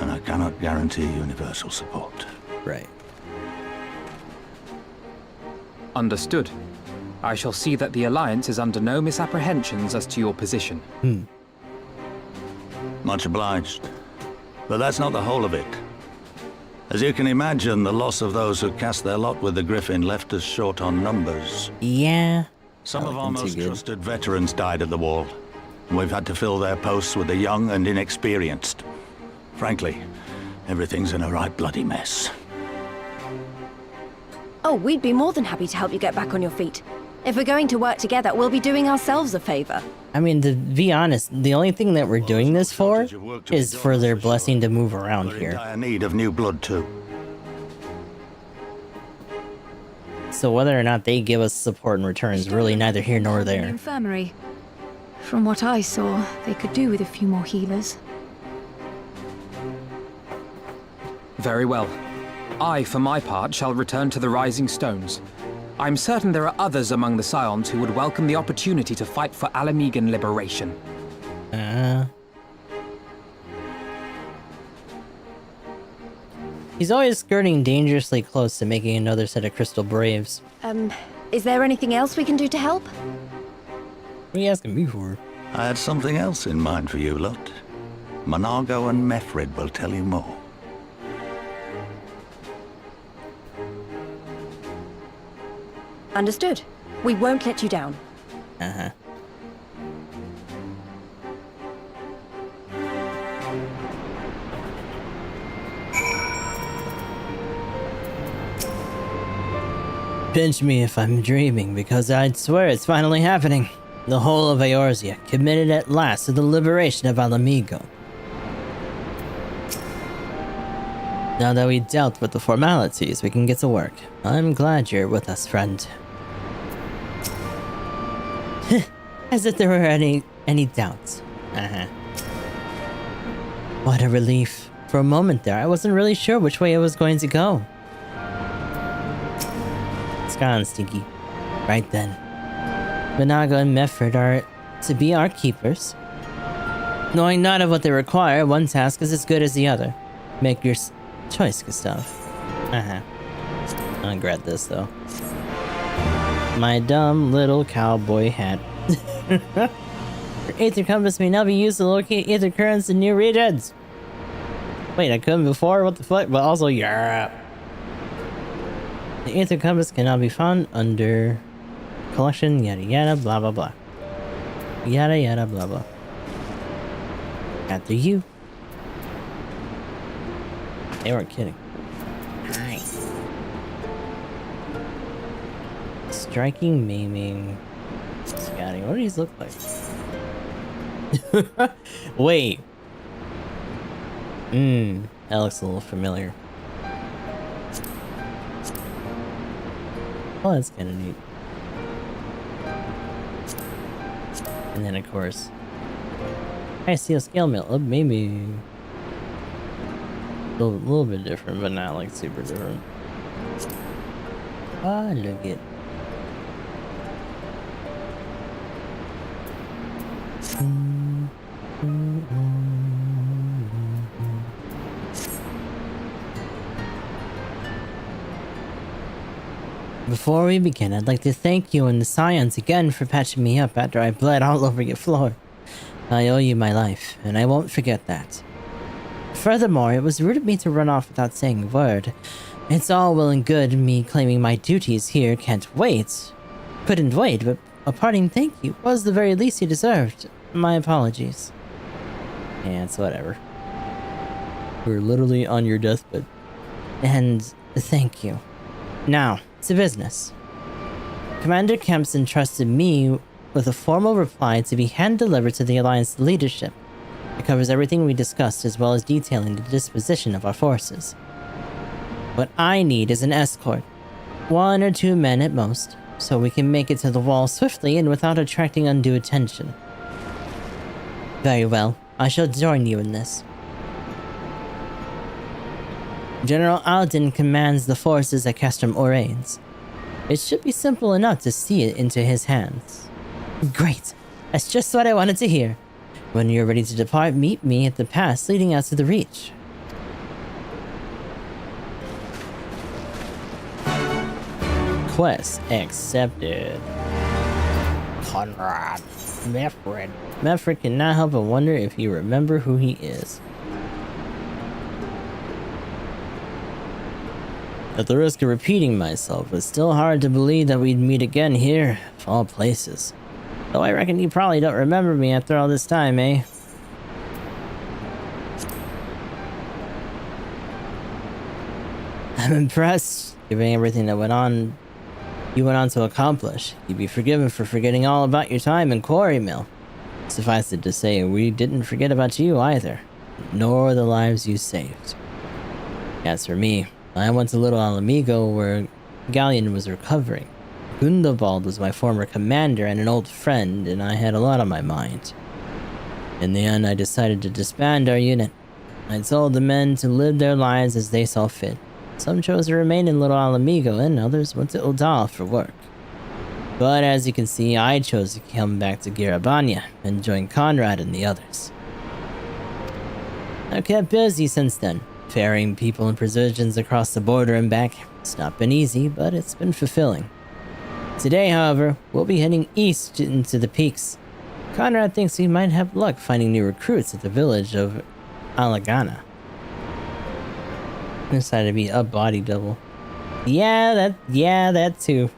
and I cannot guarantee universal support. Right. Understood. I shall see that the Alliance is under no misapprehensions as to your position. Much obliged. But that's not the whole of it. As you can imagine, the loss of those who cast their lot with the Griffin left us short on numbers. Yeah. Some of our most trusted veterans died at the wall. And we've had to fill their posts with the young and inexperienced. Frankly, everything's in a right bloody mess. Oh, we'd be more than happy to help you get back on your feet. If we're going to work together, we'll be doing ourselves a favor. I mean, to be honest, the only thing that we're doing this for is for their blessing to move around We're in here. dire need of new blood too. So whether or not they give us support in return is really neither here nor The there. infirmary. From what I saw, they could do with a few more healers. Very well. I, for my part, shall return to the Rising Stones. I'm certain there are others among the Scions who would welcome the opportunity to fight for Alamegan liberation. He's always skirting dangerously close to making another set of crystal braves. Is there anything else we can do to help? What are you asking me for? I had something else in mind for you lot. Monago and Mefred will tell you more. Understood. We won't let you down. Uh-huh. Pinch me if I'm dreaming, because I'd swear it's finally happening. The whole of Eorzea committed at last to the liberation of Alamigo. Now that we dealt with the formalities, we can get to work. I'm glad you're with us, friend. As if there were any doubts. Uh-huh. What a relief. For a moment there, I wasn't really sure which way it was going to go. It's gone, Stinky. Right then. Monago and Mefred are to be our keepers. Knowing none of what they require, one task is as good as the other. Make your choice, Gustav. Uh-huh. I regret this, though. My dumb little cowboy hat. Your Aether Compass may now be used to locate Aether Currents in new regions. Wait, I couldn't before? What the fuck? But also, yeah. The Aether Compass can now be found under collection, yada yada, blah blah blah. Yada yada, blah blah. After you. They weren't kidding. Nice. Striking, maiming. Scouting. What do these look like? Wait. That looks a little familiar. Oh, that's kind of neat. And then, of course, I see a scale mill. Maybe a little bit different, but not like super different. Ah, look it. Before we begin, I'd like to thank you and the Scions again for patching me up after I bled all over your floor. I owe you my life, and I won't forget that. Furthermore, it was rude of me to run off without saying a word. It's all well and good me claiming my duties here couldn't wait, but a parting thank you was the very least you deserved. My apologies. Yeah, it's whatever. We're literally on your deathbed. And thank you. Now, to business. Commander Kemps entrusted me with a formal reply to be hand-delivered to the Alliance leadership. It covers everything we discussed as well as detailing the disposition of our forces. What I need is an escort. 1 or 2 men at most, so we can make it to the wall swiftly and without attracting undue attention. Very well, I shall join you in this. General Alden commands the forces at Castrum Orains. It should be simple enough to see it into his hands. Great! That's just what I wanted to hear. When you're ready to depart, meet me at the pass leading out to the Reach. Quest accepted. Conrad. Mefred. Mefred cannot help but wonder if you remember who he is. At the risk of repeating myself, it's still hard to believe that we'd meet again here, of all places. Though I reckon you probably don't remember me after all this time, eh? I'm impressed, given everything that you went on to accomplish. You'd be forgiven for forgetting all about your time in Quarry Mill. Suffice it to say, we didn't forget about you either, nor the lives you saved. As for me, I went to Little Alamigo where Galleon was recovering. Gundobald was my former commander and an old friend, and I had a lot on my mind. In the end, I decided to disband our unit. I told the men to live their lives as they saw fit. Some chose to remain in Little Alamigo, and others went to Uldal for work. But as you can see, I chose to come back to Garabanya and join Conrad and the others. I've kept busy since then, Ferrying people and provisions across the border and back. It's not been easy, but it's been fulfilling. Today, however, we'll be heading east into the peaks. Conrad thinks we might have luck finding new recruits at the village of Alagana. Decided to be a body double. Yeah, that too.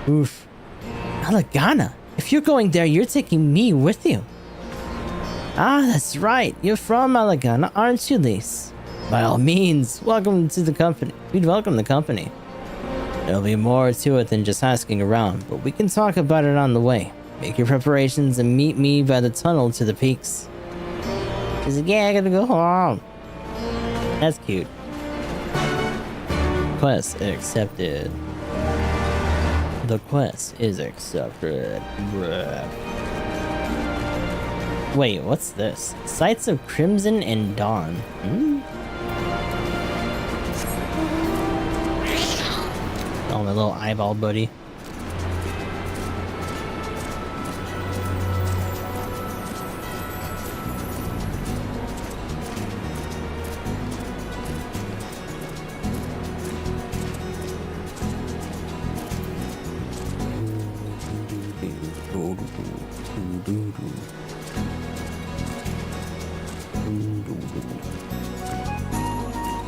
Oof. Alagana? If you're going there, you're taking me with you. Ah, that's right. You're from Alagana, aren't you, Lise? By all means, welcome to the company. We'd welcome the company. There'll be more to it than just asking around, but we can talk about it on the way. Make your preparations and meet me by the tunnel to the peaks. She's like, yeah, I gotta go home. That's cute. Quest accepted. The quest is accepted. Bruh. Wait, what's this? Sights of Crimson and Dawn. Oh, my little eyeball buddy.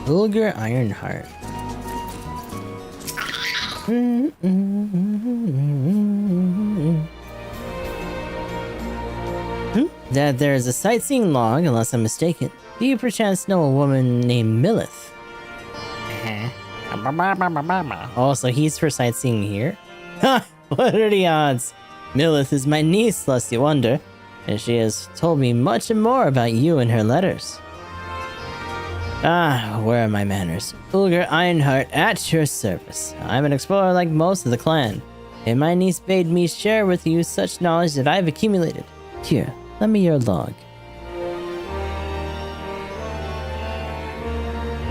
Ulger Ironheart. That there's a sightseeing log, unless I'm mistaken. Do you perchance know a woman named Millith? Oh, so he's for sightseeing here? Ha! What are the odds? Millith is my niece, lest you wonder, and she has told me much and more about you in her letters. Ah, where are my manners? Ulger Ironheart at your service. I'm an explorer like most of the clan, and my niece bade me share with you such knowledge that I've accumulated. Here, lend me your log.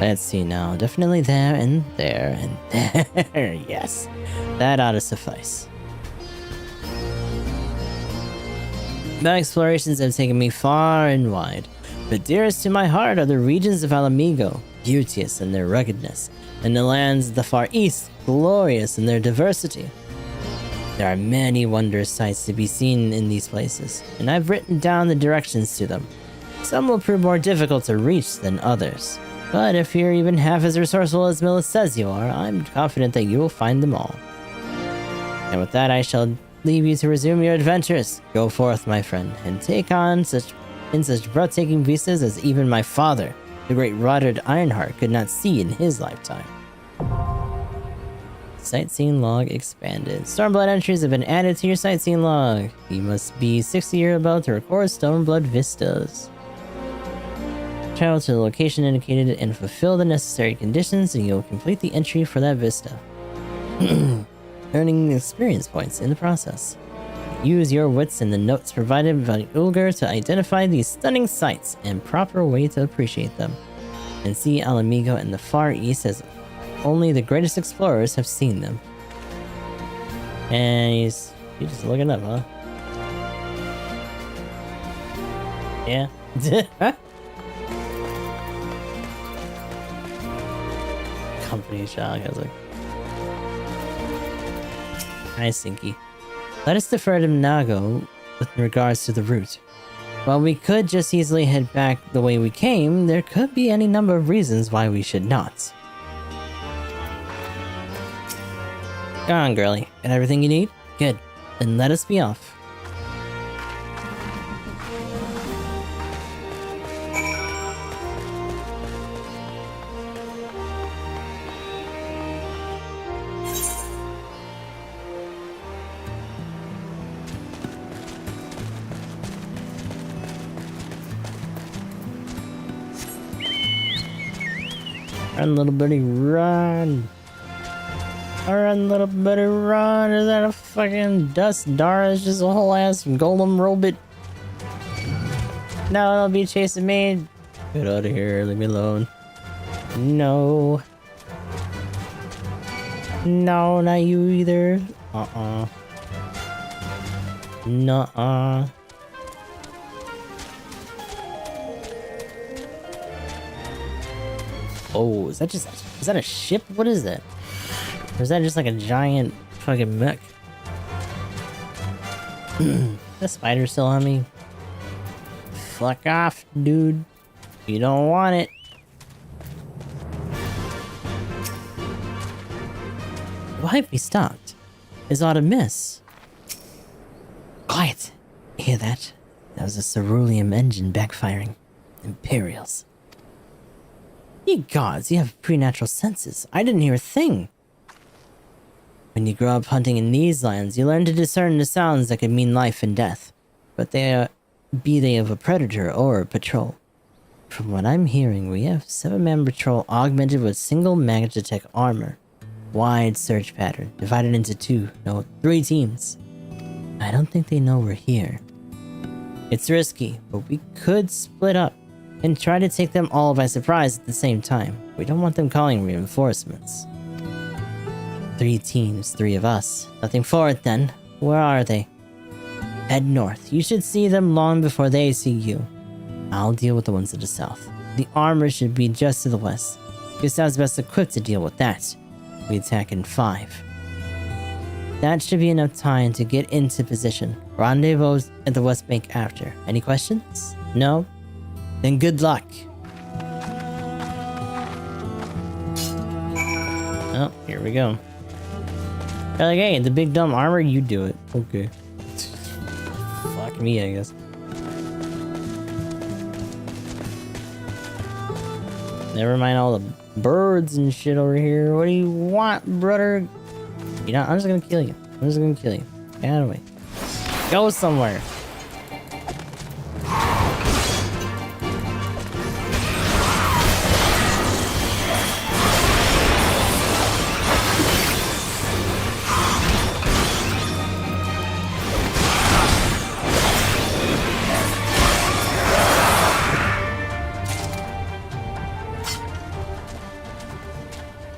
Let's see now. Definitely there and there and there. Yes, that ought to suffice. My explorations have taken me far and wide, but dearest to my heart are the regions of Alamigo, beauteous in their ruggedness, and the lands of the far east, glorious in their diversity. There are many wondrous sights to be seen in these places, and I've written down the directions to them. Some will prove more difficult to reach than others, but if you're even half as resourceful as Millis says you are, I'm confident that you will find them all. And with that, I shall leave you to resume your adventures. Go forth, my friend, and take on such breathtaking vistas as even my father, the great Roderick Ironheart, could not see in his lifetime. Sightseeing log expanded. Stormblood entries have been added to your sightseeing log. You must be 60 or above to record Stormblood vistas. Travel to the location indicated and fulfill the necessary conditions, and you'll complete the entry for that vista. Earning experience points in the process. Use your wits and the notes provided by Ulger to identify these stunning sights and proper way to appreciate them, and see Alamigo in the far east as only the greatest explorers have seen them. And he's just looking up, huh? Yeah. Company shot. I was like, hi, Sinky. Let us defer to Nago with regards to the route. While we could just easily head back the way we came, there could be any number of reasons why we should not. Go on, girlie. Got everything you need? Good. Then let us be off. Run, little buddy, run! Run, little buddy, run! Is that a fucking dust Dara? It's just a whole ass golem robot. No, it'll be chasing me. Get out of here, leave me alone. No. No, not you either. Nuh-uh. Oh, is that a ship? What is that? Or is that just like a giant fucking mech? The spider still on me? Fuck off, dude. You don't want it. Why have we stopped? Is aught a miss? Quiet. You hear that? That was a cerulean engine backfiring. Imperials. Ye gods, you have preternatural senses. I didn't hear a thing. When you grow up hunting in these lands, you learn to discern the sounds that could mean life and death. But be they of a predator or a patrol. From what I'm hearing, we have 7-man patrol augmented with single Magitech armor. Wide search pattern, divided into 3 teams. I don't think they know we're here. It's risky, but we could split up and try to take them all by surprise at the same time. We don't want them calling reinforcements. 3 teams, 3 of us. Nothing for it then. Where are they? Head north. You should see them long before they see you. I'll deal with the ones to the south. The armor should be just to the west. Gustav's best equipped to deal with that. We attack in 5. That should be enough time to get into position. Rendezvous at the west bank after. Any questions? No? Then good luck. Oh, here we go. They're like, hey, the big dumb armor, you do it. Okay. Fuck me, I guess. Never mind all the birds and shit over here. What do you want, brother? You know, I'm just gonna kill you. I'm just gonna kill you. Get out of the way. Go somewhere.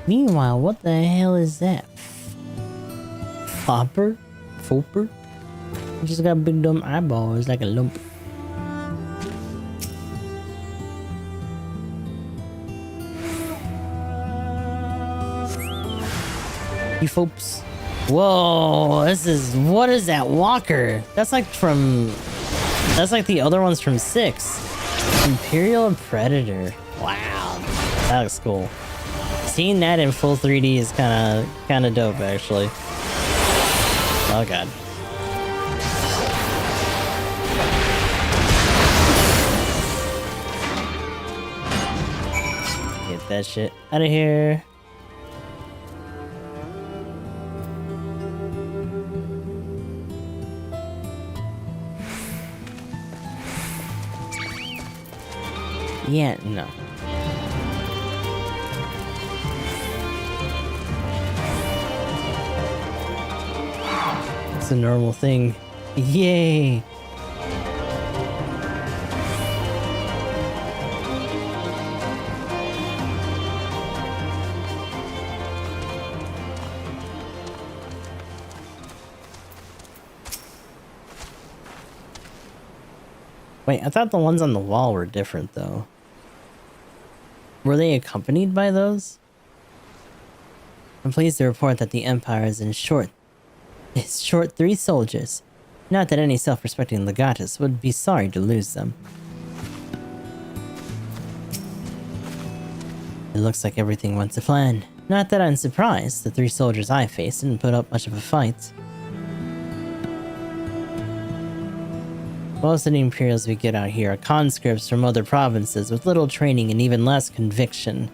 Meanwhile, what the hell is that? Fopper? Fopper? He just got big dumb eyeballs like a lump. You folks. Whoa, what is that walker? That's like the other ones from 6. Imperial Predator. Wow. That looks cool. Seeing that in full 3D is kind of dope, actually. Oh god. Get that shit out of here. Yeah, no. It's a normal thing. Yay! Wait, I thought the ones on the wall were different, though. Were they accompanied by those? I'm pleased to report that the Empire is short 3 soldiers. Not that any self-respecting legatus would be sorry to lose them. It looks like everything went to plan. Not that I'm surprised. The 3 soldiers I faced didn't put up much of a fight. Most of the Imperials we get out here are conscripts from other provinces with little training and even less conviction.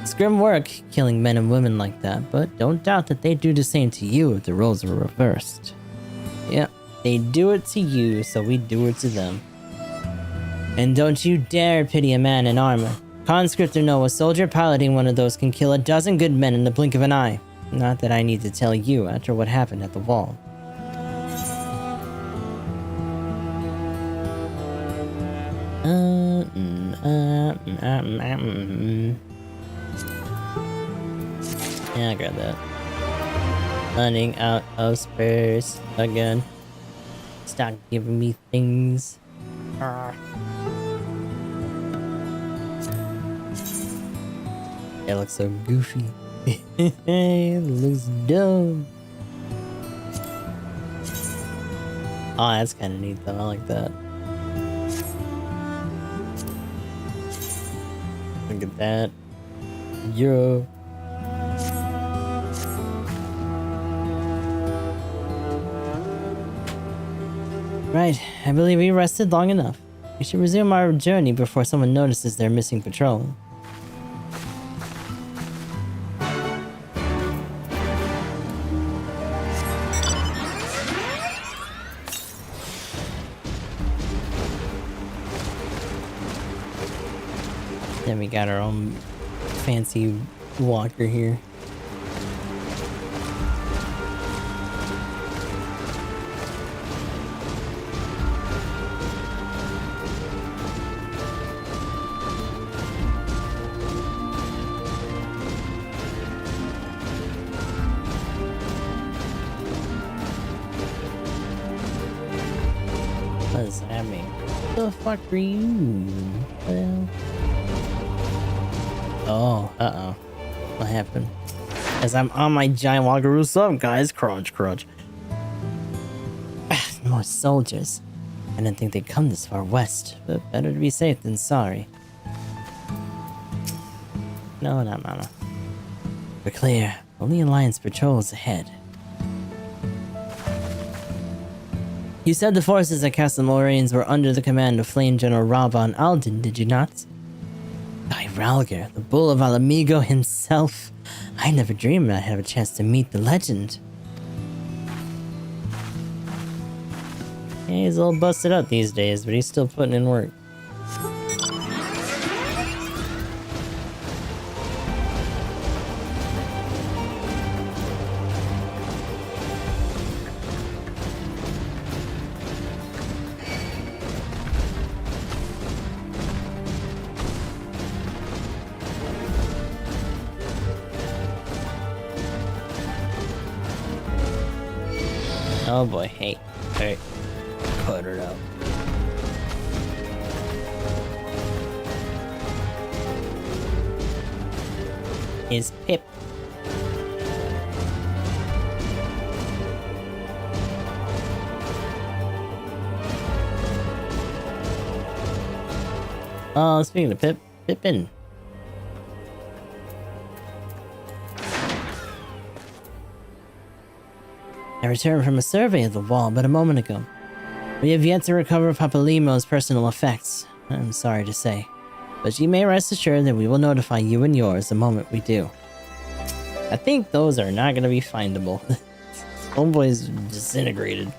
It's grim work, killing men and women like that, but don't doubt that they'd do the same to you if the roles were reversed. Yep, they do it to you, so we do it to them. And don't you dare pity a man in armor. Conscript or no, a soldier piloting one of those can kill a dozen good men in the blink of an eye. Not that I need to tell you after what happened at the wall. Yeah, I got that. Running out of space again. Stop giving me things. It looks so goofy. It looks dumb. Oh, that's kind of neat though. I like that. Look at that. Yeah. Right, I believe we rested long enough. We should resume our journey before someone notices their missing patrol. Then we got our own fancy walker here. What does that mean? What the fuck are you? Well. Oh, uh-oh. What happened? As I'm on my giant walker, what's up, guys? Crunch, crunch. More soldiers. I didn't think they'd come this far west, but better to be safe than sorry. No, not mama. We're clear. Only Alliance patrols ahead. You said the forces at Castle Moraines were under the command of Flame General Raban Alden, did you not? By Ralger, the Bull of Alamigo himself. I never dreamed I'd have a chance to meet the legend. Yeah, he's a little busted up these days, but he's still putting in work. Oh boy, hey, alright, put it up. Is Pip. Oh, speaking of Pip, Pippin. I returned from a survey of the wall but a moment ago. We have yet to recover Papalimo's personal effects, I'm sorry to say. But you may rest assured that we will notify you and yours the moment we do. I think those are not going to be findable. Homeboy's disintegrated.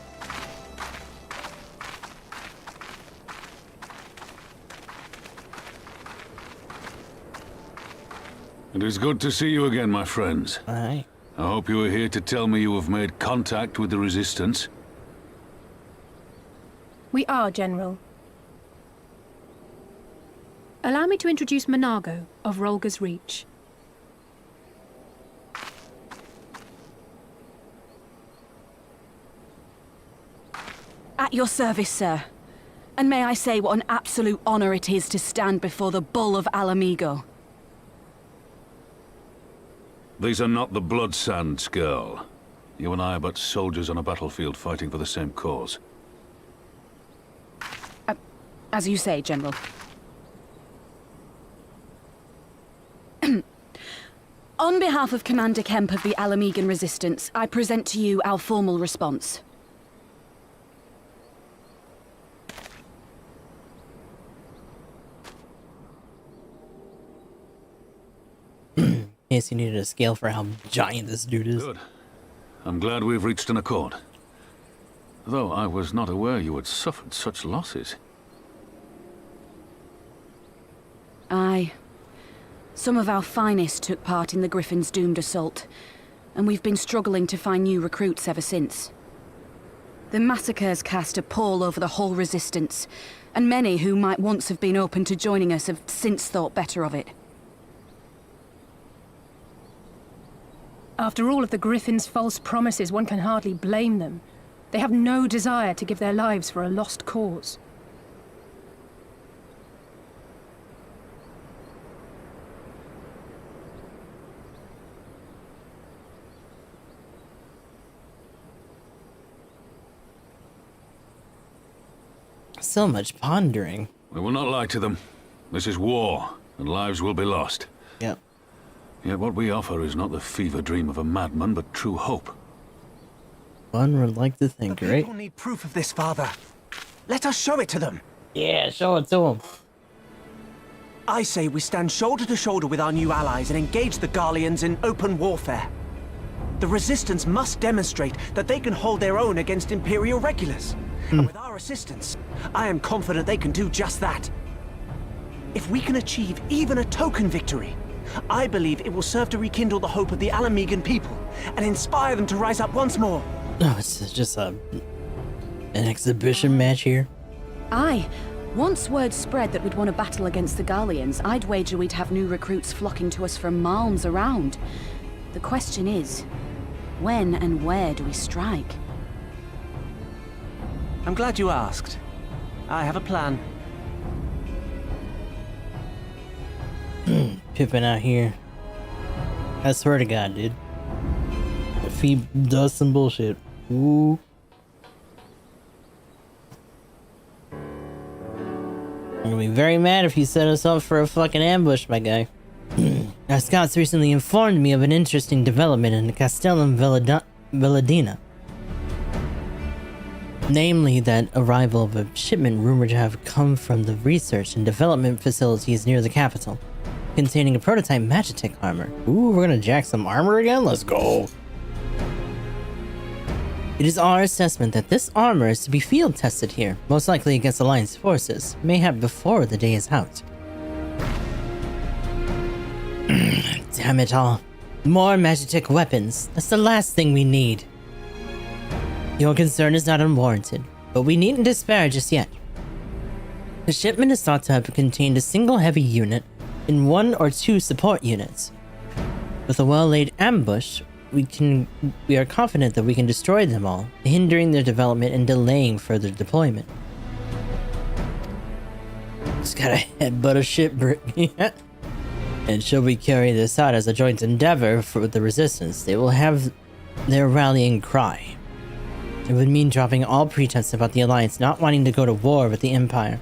It is good to see you again, my friends. Alright. I hope you are here to tell me you have made contact with the Resistance. We are, General. Allow me to introduce Monago of Rolga's Reach. At your service, sir. And may I say what an absolute honor it is to stand before the Bull of Alamigo. These are not the Blood Sands, girl. You and I are but soldiers on a battlefield fighting for the same cause. As you say, General. On behalf of Commander Kemp of the Alamigan Resistance, I present to you our formal response. In case you needed a scale for how giant this dude is. Good. I'm glad we've reached an accord. Though I was not aware you had suffered such losses. Aye. Some of our finest took part in the Griffin's doomed assault, and we've been struggling to find new recruits ever since. The massacres cast a pall over the whole Resistance, and many who might once have been open to joining us have since thought better of it. After all of the Griffin's false promises, one can hardly blame them. They have no desire to give their lives for a lost cause. So much pondering. We will not lie to them. This is war, and lives will be lost. Yep. Yet what we offer is not the fever dream of a madman, but true hope. One would like to think, The right? people need proof of this, Father. Let us show it to them. Yeah, show it to them. I say we stand shoulder to shoulder with our new allies and engage the Garleans in open warfare. The Resistance must demonstrate that they can hold their own against Imperial regulars. And with our assistance, I am confident they can do just that. If we can achieve even a token victory, I believe it will serve to rekindle the hope of the Alamegan people and inspire them to rise up once more. No, it's just an exhibition match here. Aye. Once word spread that we'd won a battle against the Garleans, I'd wager we'd have new recruits flocking to us from malms around. The question is, when and where do we strike? I'm glad you asked. I have a plan. Pippin out here. I swear to God, dude. If he does some bullshit. Ooh. I'm gonna be very mad if you set us up for a fucking ambush, my guy. Our scouts recently informed me of an interesting development in Castellum Villadina. Namely, that arrival of a shipment rumored to have come from the research and development facilities near the capital, containing a prototype Magitech armor. Ooh, we're gonna jack some armor again? Let's go! It is our assessment that this armor is to be field tested here, most likely against Alliance forces, mayhap before the day is out. Damn it all. More Magitech weapons. That's the last thing we need. Your concern is not unwarranted, but we needn't despair just yet. The shipment is thought to have contained a single heavy unit and 1 or 2 support units. With a well-laid ambush, we are confident that we can destroy them all, hindering their development and delaying further deployment. Just gotta headbutt a ship, Brittany. And should we carry this out as a joint endeavor for the Resistance, they will have their rallying cry. It would mean dropping all pretense about the Alliance not wanting to go to war with the Empire.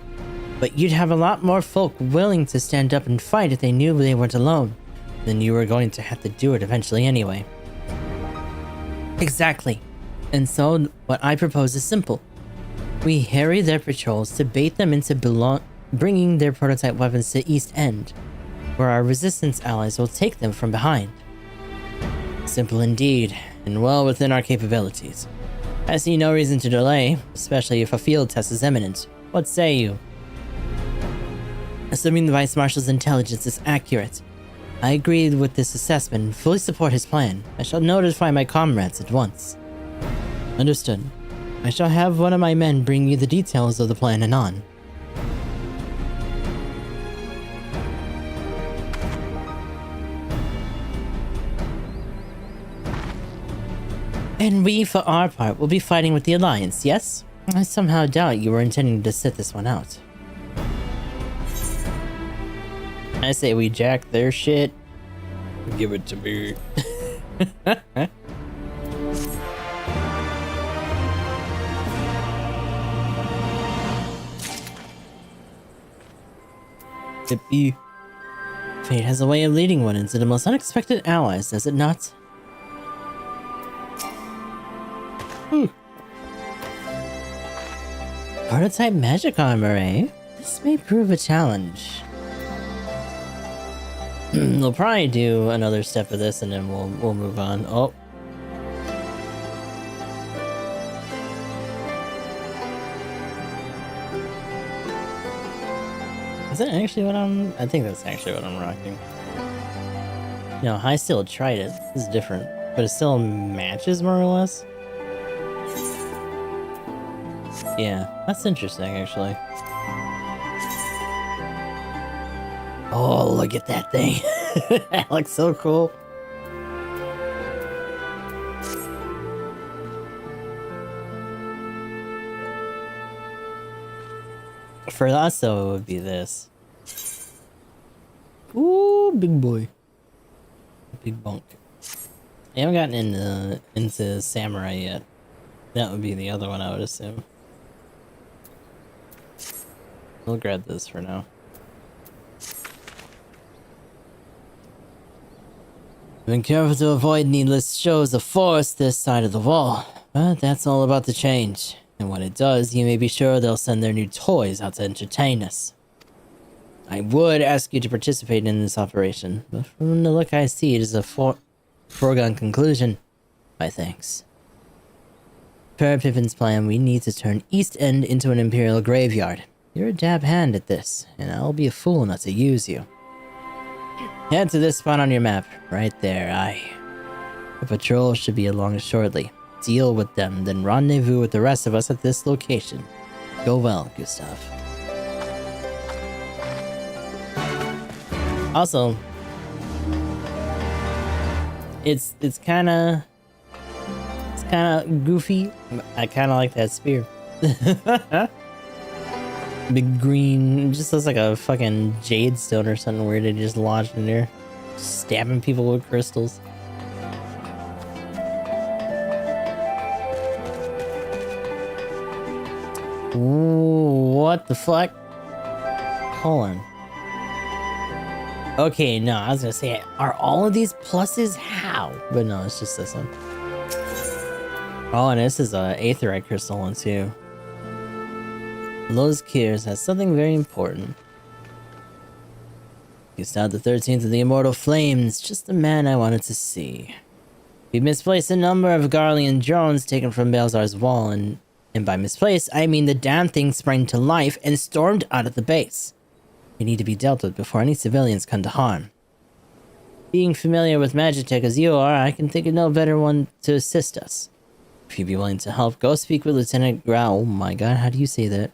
But you'd have a lot more folk willing to stand up and fight if they knew they weren't alone. Then you were going to have to do it eventually anyway. Exactly. And so, what I propose is simple. We harry their patrols to bait them into bringing their prototype weapons to East End, where our Resistance allies will take them from behind. Simple indeed, and well within our capabilities. I see no reason to delay, especially if a field test is imminent. What say you? Assuming the Vice Marshal's intelligence is accurate, I agree with this assessment and fully support his plan. I shall notify my comrades at once. Understood. I shall have one of my men bring you the details of the plan anon. And we, for our part, will be fighting with the Alliance, yes? I somehow doubt you were intending to sit this one out. I say we jack their shit. Give it to me. Yippee. Fate has a way of leading one into the most unexpected allies, does it not? Prototype magic armor, eh? This may prove a challenge. We'll probably do another step of this and then we'll move on. Oh. Is that actually what I think that's actually what I'm rocking. No, I still tried it. This is different. But it still matches more or less. Yeah, that's interesting actually. Oh, look at that thing. That looks so cool. For us, though, it would be this. Ooh, big boy. Big bunk. I haven't gotten into Samurai yet. That would be the other one, I would assume. We'll grab this for now. Been careful to avoid needless shows of force this side of the wall, but that's all about to change. And when it does, you may be sure they'll send their new toys out to entertain us. I would ask you to participate in this operation, but from the look I see, it is a foregone conclusion. My thanks. Per Pippin's plan, we need to turn East End into an Imperial graveyard. You're a dab hand at this, and I'll be a fool not to use you. Head to this spot on your map, right there, aye. The patrol should be along shortly. Deal with them, then rendezvous with the rest of us at this location. Go well, Gustav. Also, it's kind of goofy. I kind of like that spear. Big green, just looks like a fucking jade stone or something weird. They just lodged in there, stabbing people with crystals. Ooh, what the fuck? Hold on. Okay, no, I was gonna say, are all of these pluses? How? But no, it's just this one. Oh, and this is a aetheryte crystal one too. Los Kiers has something very important. Gustav the 13th of the Immortal Flames, just the man I wanted to see. We misplaced a number of Garlean drones taken from Balzar's wall, and by misplaced, I mean the damn thing sprang to life and stormed out of the base. They need to be dealt with before any civilians come to harm. Being familiar with Magitech as you are, I can think of no better one to assist us. If you'd be willing to help, go speak with Lieutenant Grau. Oh my god, how do you say that?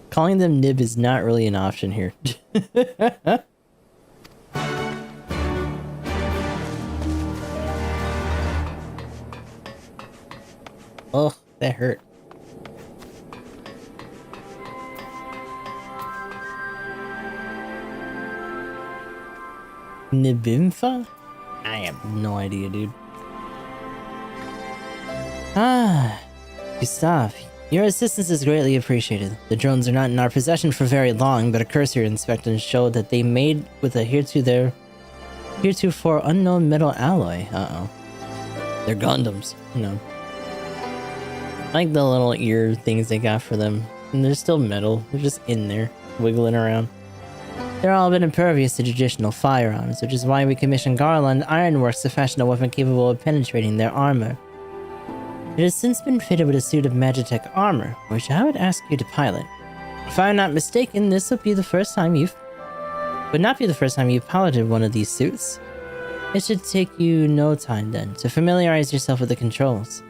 Calling them Nib is not really an option here. Oh, that hurt. Nibimfa? I have no idea, dude. Ah, Gustav, your assistance is greatly appreciated. The drones are not in our possession for very long, but a cursory inspection showed that they made with a heretofore unknown metal alloy. Uh-oh. They're Gundams, you know. I like the little ear things they got for them. And they're still metal. They're just in there, wiggling around. They're all been impervious to traditional firearms, which is why we commissioned Garland Ironworks to fashion a weapon capable of penetrating their armor. It has since been fitted with a suit of Magitech armor, which I would ask you to pilot. If I'm not mistaken, this would be the first time you've piloted one of these suits. It should take you no time then to familiarize yourself with the controls.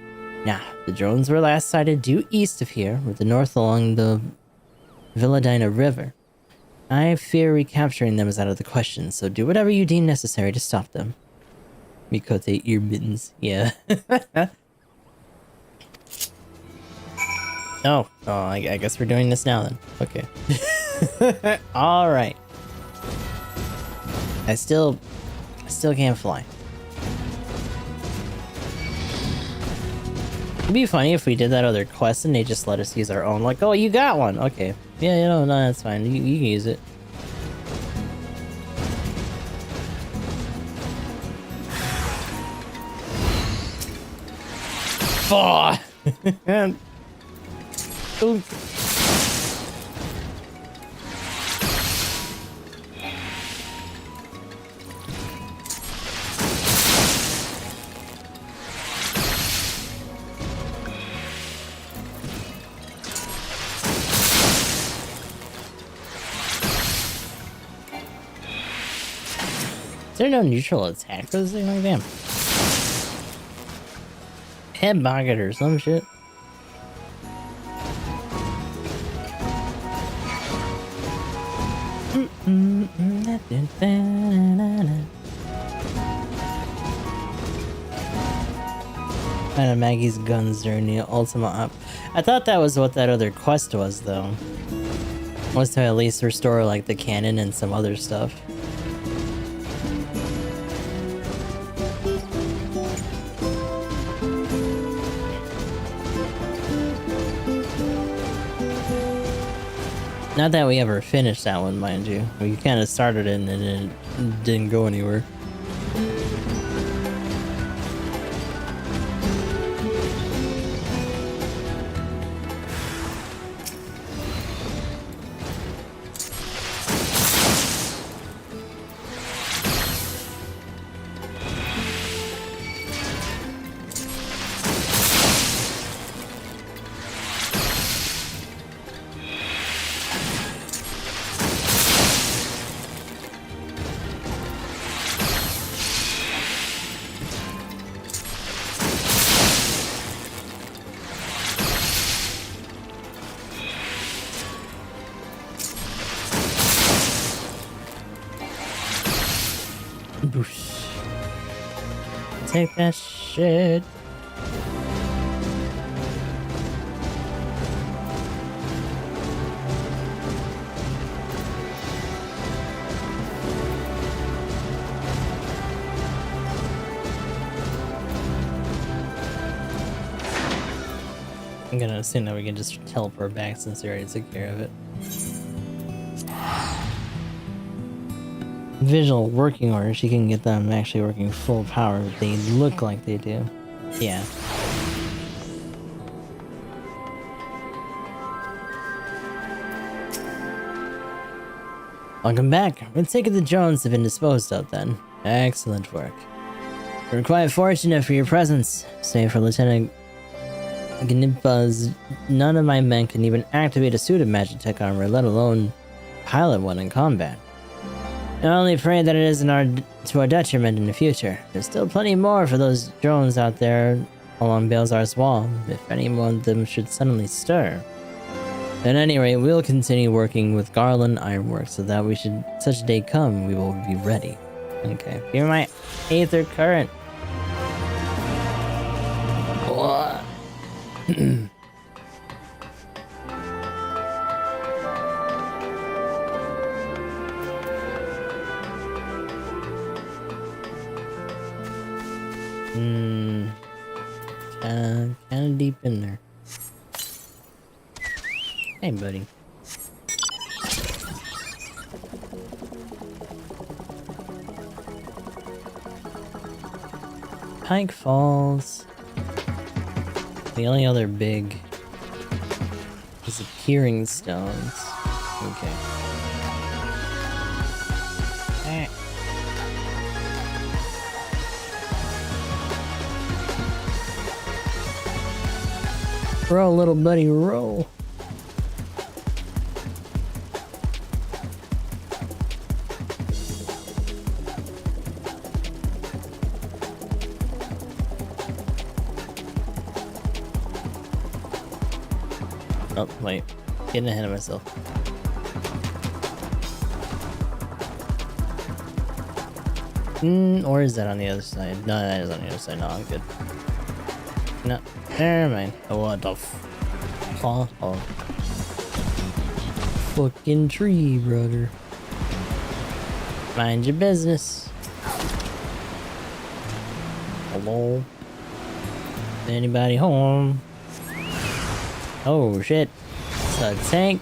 Now, the drones were last sighted due east of here, with the north along the Villadina River. I fear recapturing them is out of the question, so do whatever you deem necessary to stop them. Mikote ear mittens, yeah. Oh, I guess we're doing this now then. Okay. Alright. I still can't fly. It'd be funny if we did that other quest and they just let us use our own. Like, oh, you got one. Okay. Yeah, no, that's fine. You can use it. Oh. Ooh. Is there no neutral attack for this thing? Like, damn. Head bucket or some shit. And Maggie's guns during the Ultima up. I thought that was what that other quest was, though. Was to at least restore, like, the cannon and some other stuff. Not that we ever finished that one, mind you. We kind of started it and then it didn't go anywhere. Boosh. Take that shit. I'm gonna assume that we can just teleport back since we already took care of it. Visual working order, she can get them actually working full power, but they look like they do. Yeah. Welcome back. We'll take it the drones have been disposed of then. Excellent work. We're quite fortunate for your presence. Save for Lieutenant Gnippa's, none of my men can even activate a suit of Magitech armor, let alone pilot one in combat. I only pray that it isn't to our detriment in the future. There's still plenty more for those drones out there along Balzar's wall, if any one of them should suddenly stir. At any rate, we'll continue working with Garland Ironworks so that should such a day come, we will be ready. Okay, you're my Aether Current. What? Kinda deep in there. Hey, buddy. Pike Falls. The only other big disappearing stones. Okay. Roll, little buddy, roll. Oh, wait. Getting ahead of myself. Or is that on the other side? No, that is on the other side. No, I'm good. No, never mind. Oh, what the oh. Fucking tree, brother. Mind your business. Hello? Anybody home? Oh shit. It's a tank.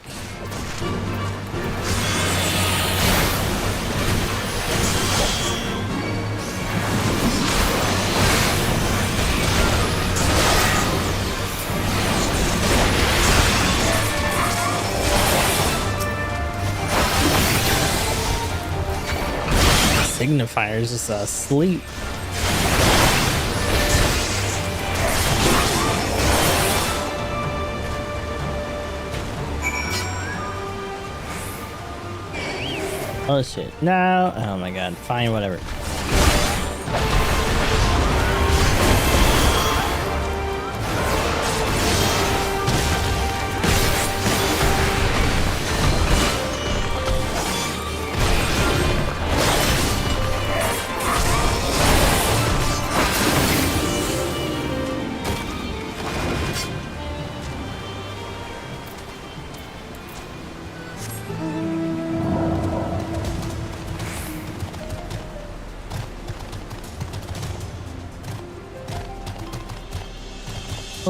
Signifier's just asleep. Oh shit. No. Oh my god. Fine, whatever.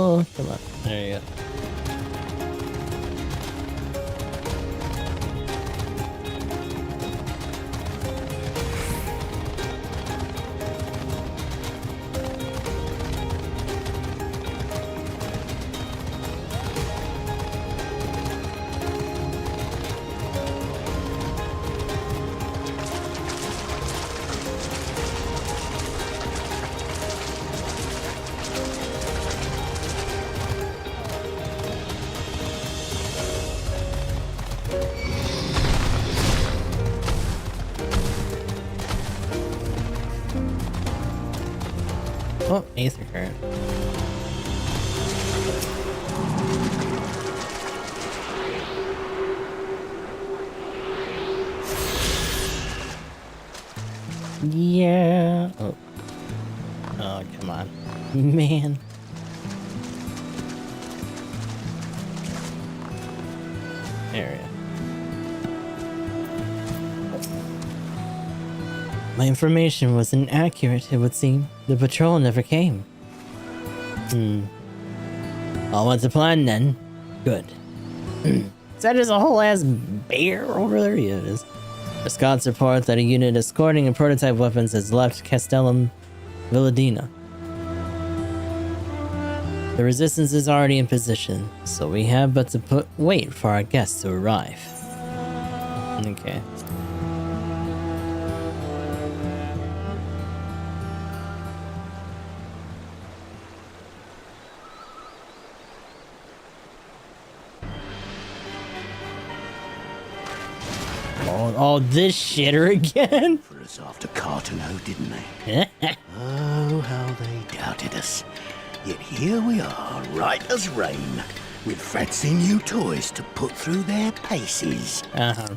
Oh, come on. There you go. Oh, Aether Current. Yeah. Oh. Oh, come on. Man. Area. My information was inaccurate, it would seem. The patrol never came. All went to plan then. Good. That is a whole ass bear over there. Yeah, it is. The Scots report that a unit escorting and prototype weapons has left Castellum Villadina. The resistance is already in position, so we have but to wait for our guests to arrive. Okay. Oh, this shitter again? For us after Cartano, didn't they? Oh, how they doubted us. Yet here we are, right as rain, with fancy new toys to put through their paces. Uh-huh.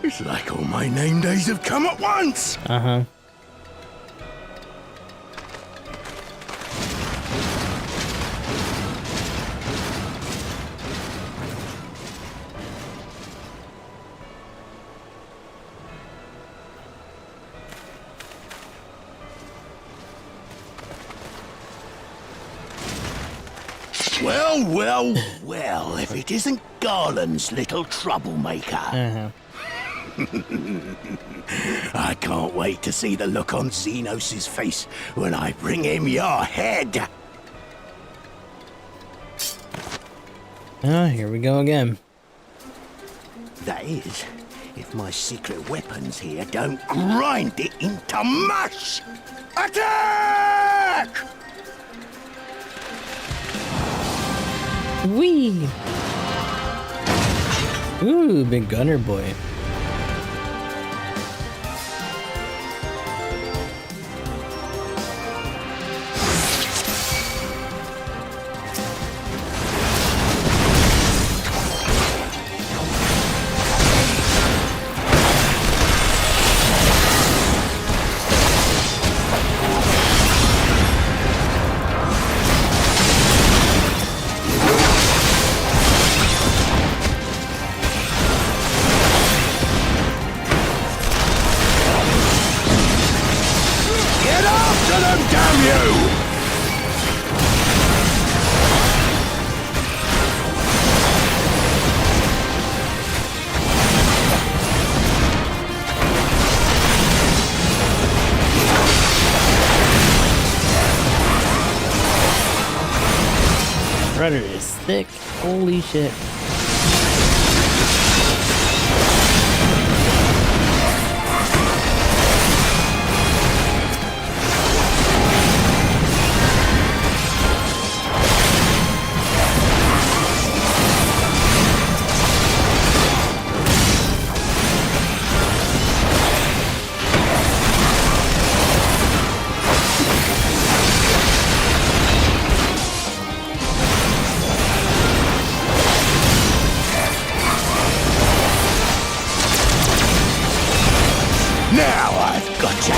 It's like all my name days have come at once. Uh-huh. Well, if it isn't Garland's little troublemaker. Uh-huh. I can't wait to see the look on Xenos' face when I bring him your head. Oh, here we go again. That is, if my secret weapons here don't grind it into mush. Attack! Wee! Ooh, big gunner boy. Rudder is thick. Holy shit. Now I've gotcha!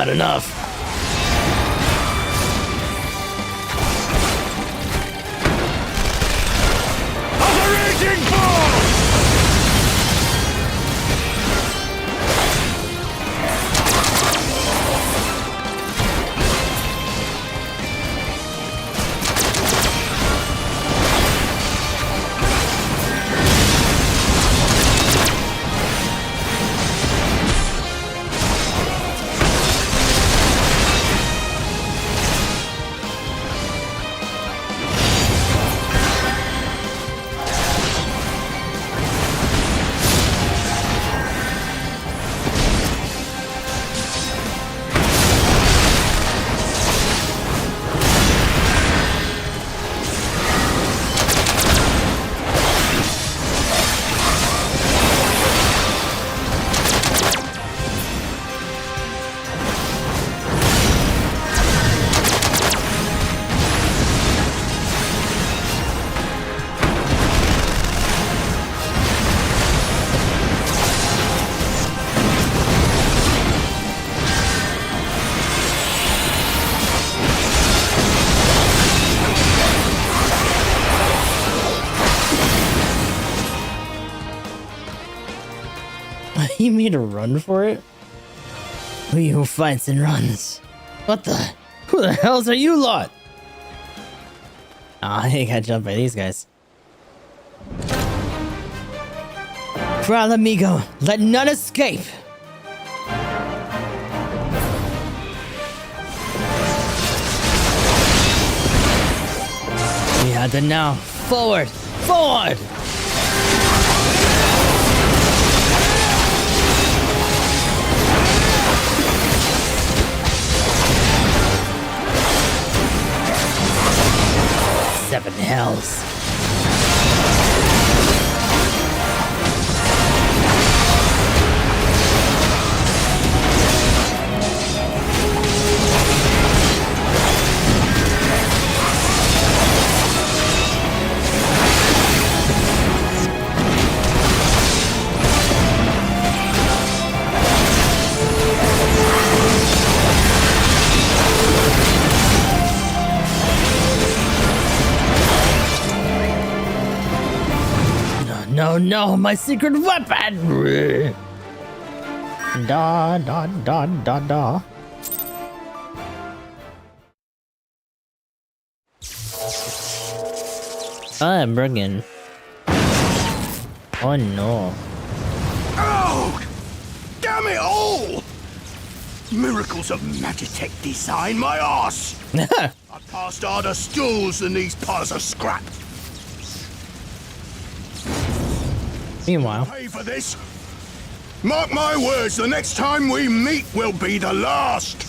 not enough. Of the raging bull! You made a run for it? He who fights and runs. What the? Who the hells are you lot? Ah, I got jumped by these guys. For Al Amigo, let none escape! We had to now. Forward! Forward! Seven hells. No, no, my secret weapon! Da, da, da, da, da. I'm bringing. Oh no. Oh! Damn it all! Miracles of Magitech design, my arse! I passed harder stools than these piles of scrap. Meanwhile, Pay for this. Mark my words, the next time we meet will be the last.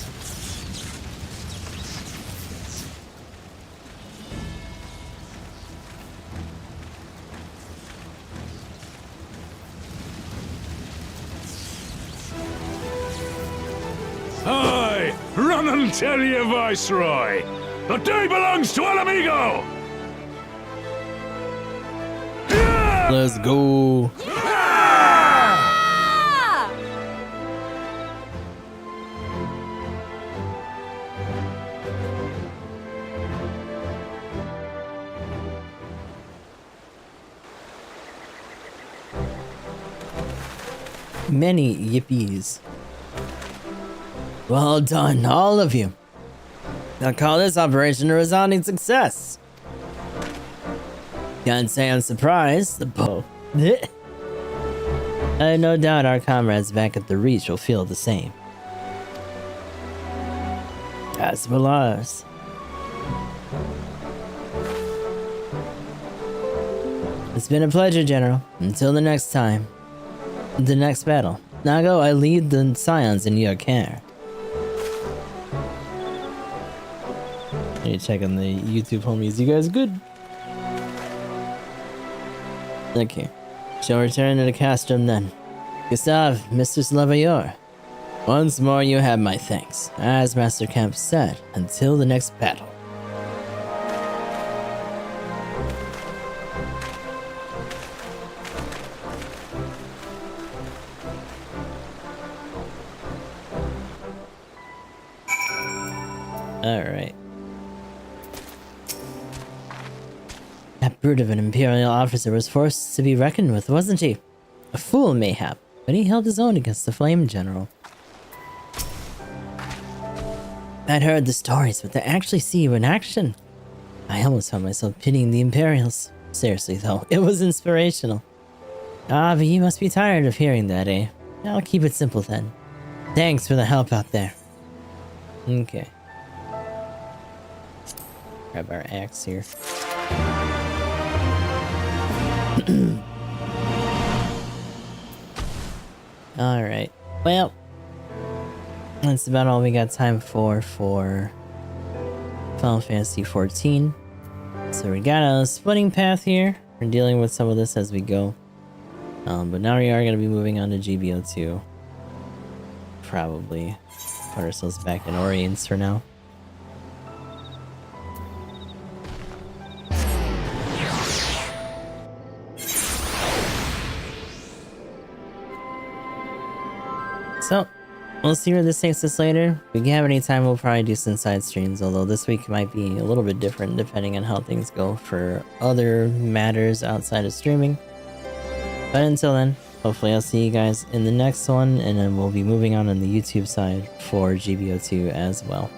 Aye! Run and tell your viceroy! The day belongs to Al Amigo! let's go. Many yippies. Well done, all of you. I call this operation a resounding success. Can't say I'm surprised, the bow. I have no doubt our comrades back at the Reach will feel the same. As will ours. It's been a pleasure, General. Until the next time. The next battle. Nago, I lead the Scions in your care. Hey, check on the YouTube homies. You guys good? Okay. Shall return to the castrum then. Gustav, Mistress Levayor. Once more you have my thanks. As Master Camp said, until the next battle. That brute of an Imperial officer was forced to be reckoned with, wasn't he? A fool, mayhap, but he held his own against the Flame General. I'd heard the stories, but to actually see you in action, I almost found myself pitying the Imperials. Seriously though, it was inspirational. Ah, but you must be tired of hearing that, eh? I'll keep it simple then. Thanks for the help out there. Okay. Grab our axe here. Alright. Well, that's about all we got time for Final Fantasy XIV. So we got a splitting path here. We're dealing with some of this as we go. But now we are going to be moving on to GBO2. Probably put ourselves back in Orients for now. So, we'll see where this takes us later. If we have any time, we'll probably do some side streams, although this week might be a little bit different depending on how things go for other matters outside of streaming. But until then, hopefully I'll see you guys in the next one, and then we'll be moving on the YouTube side for GBO2 as well.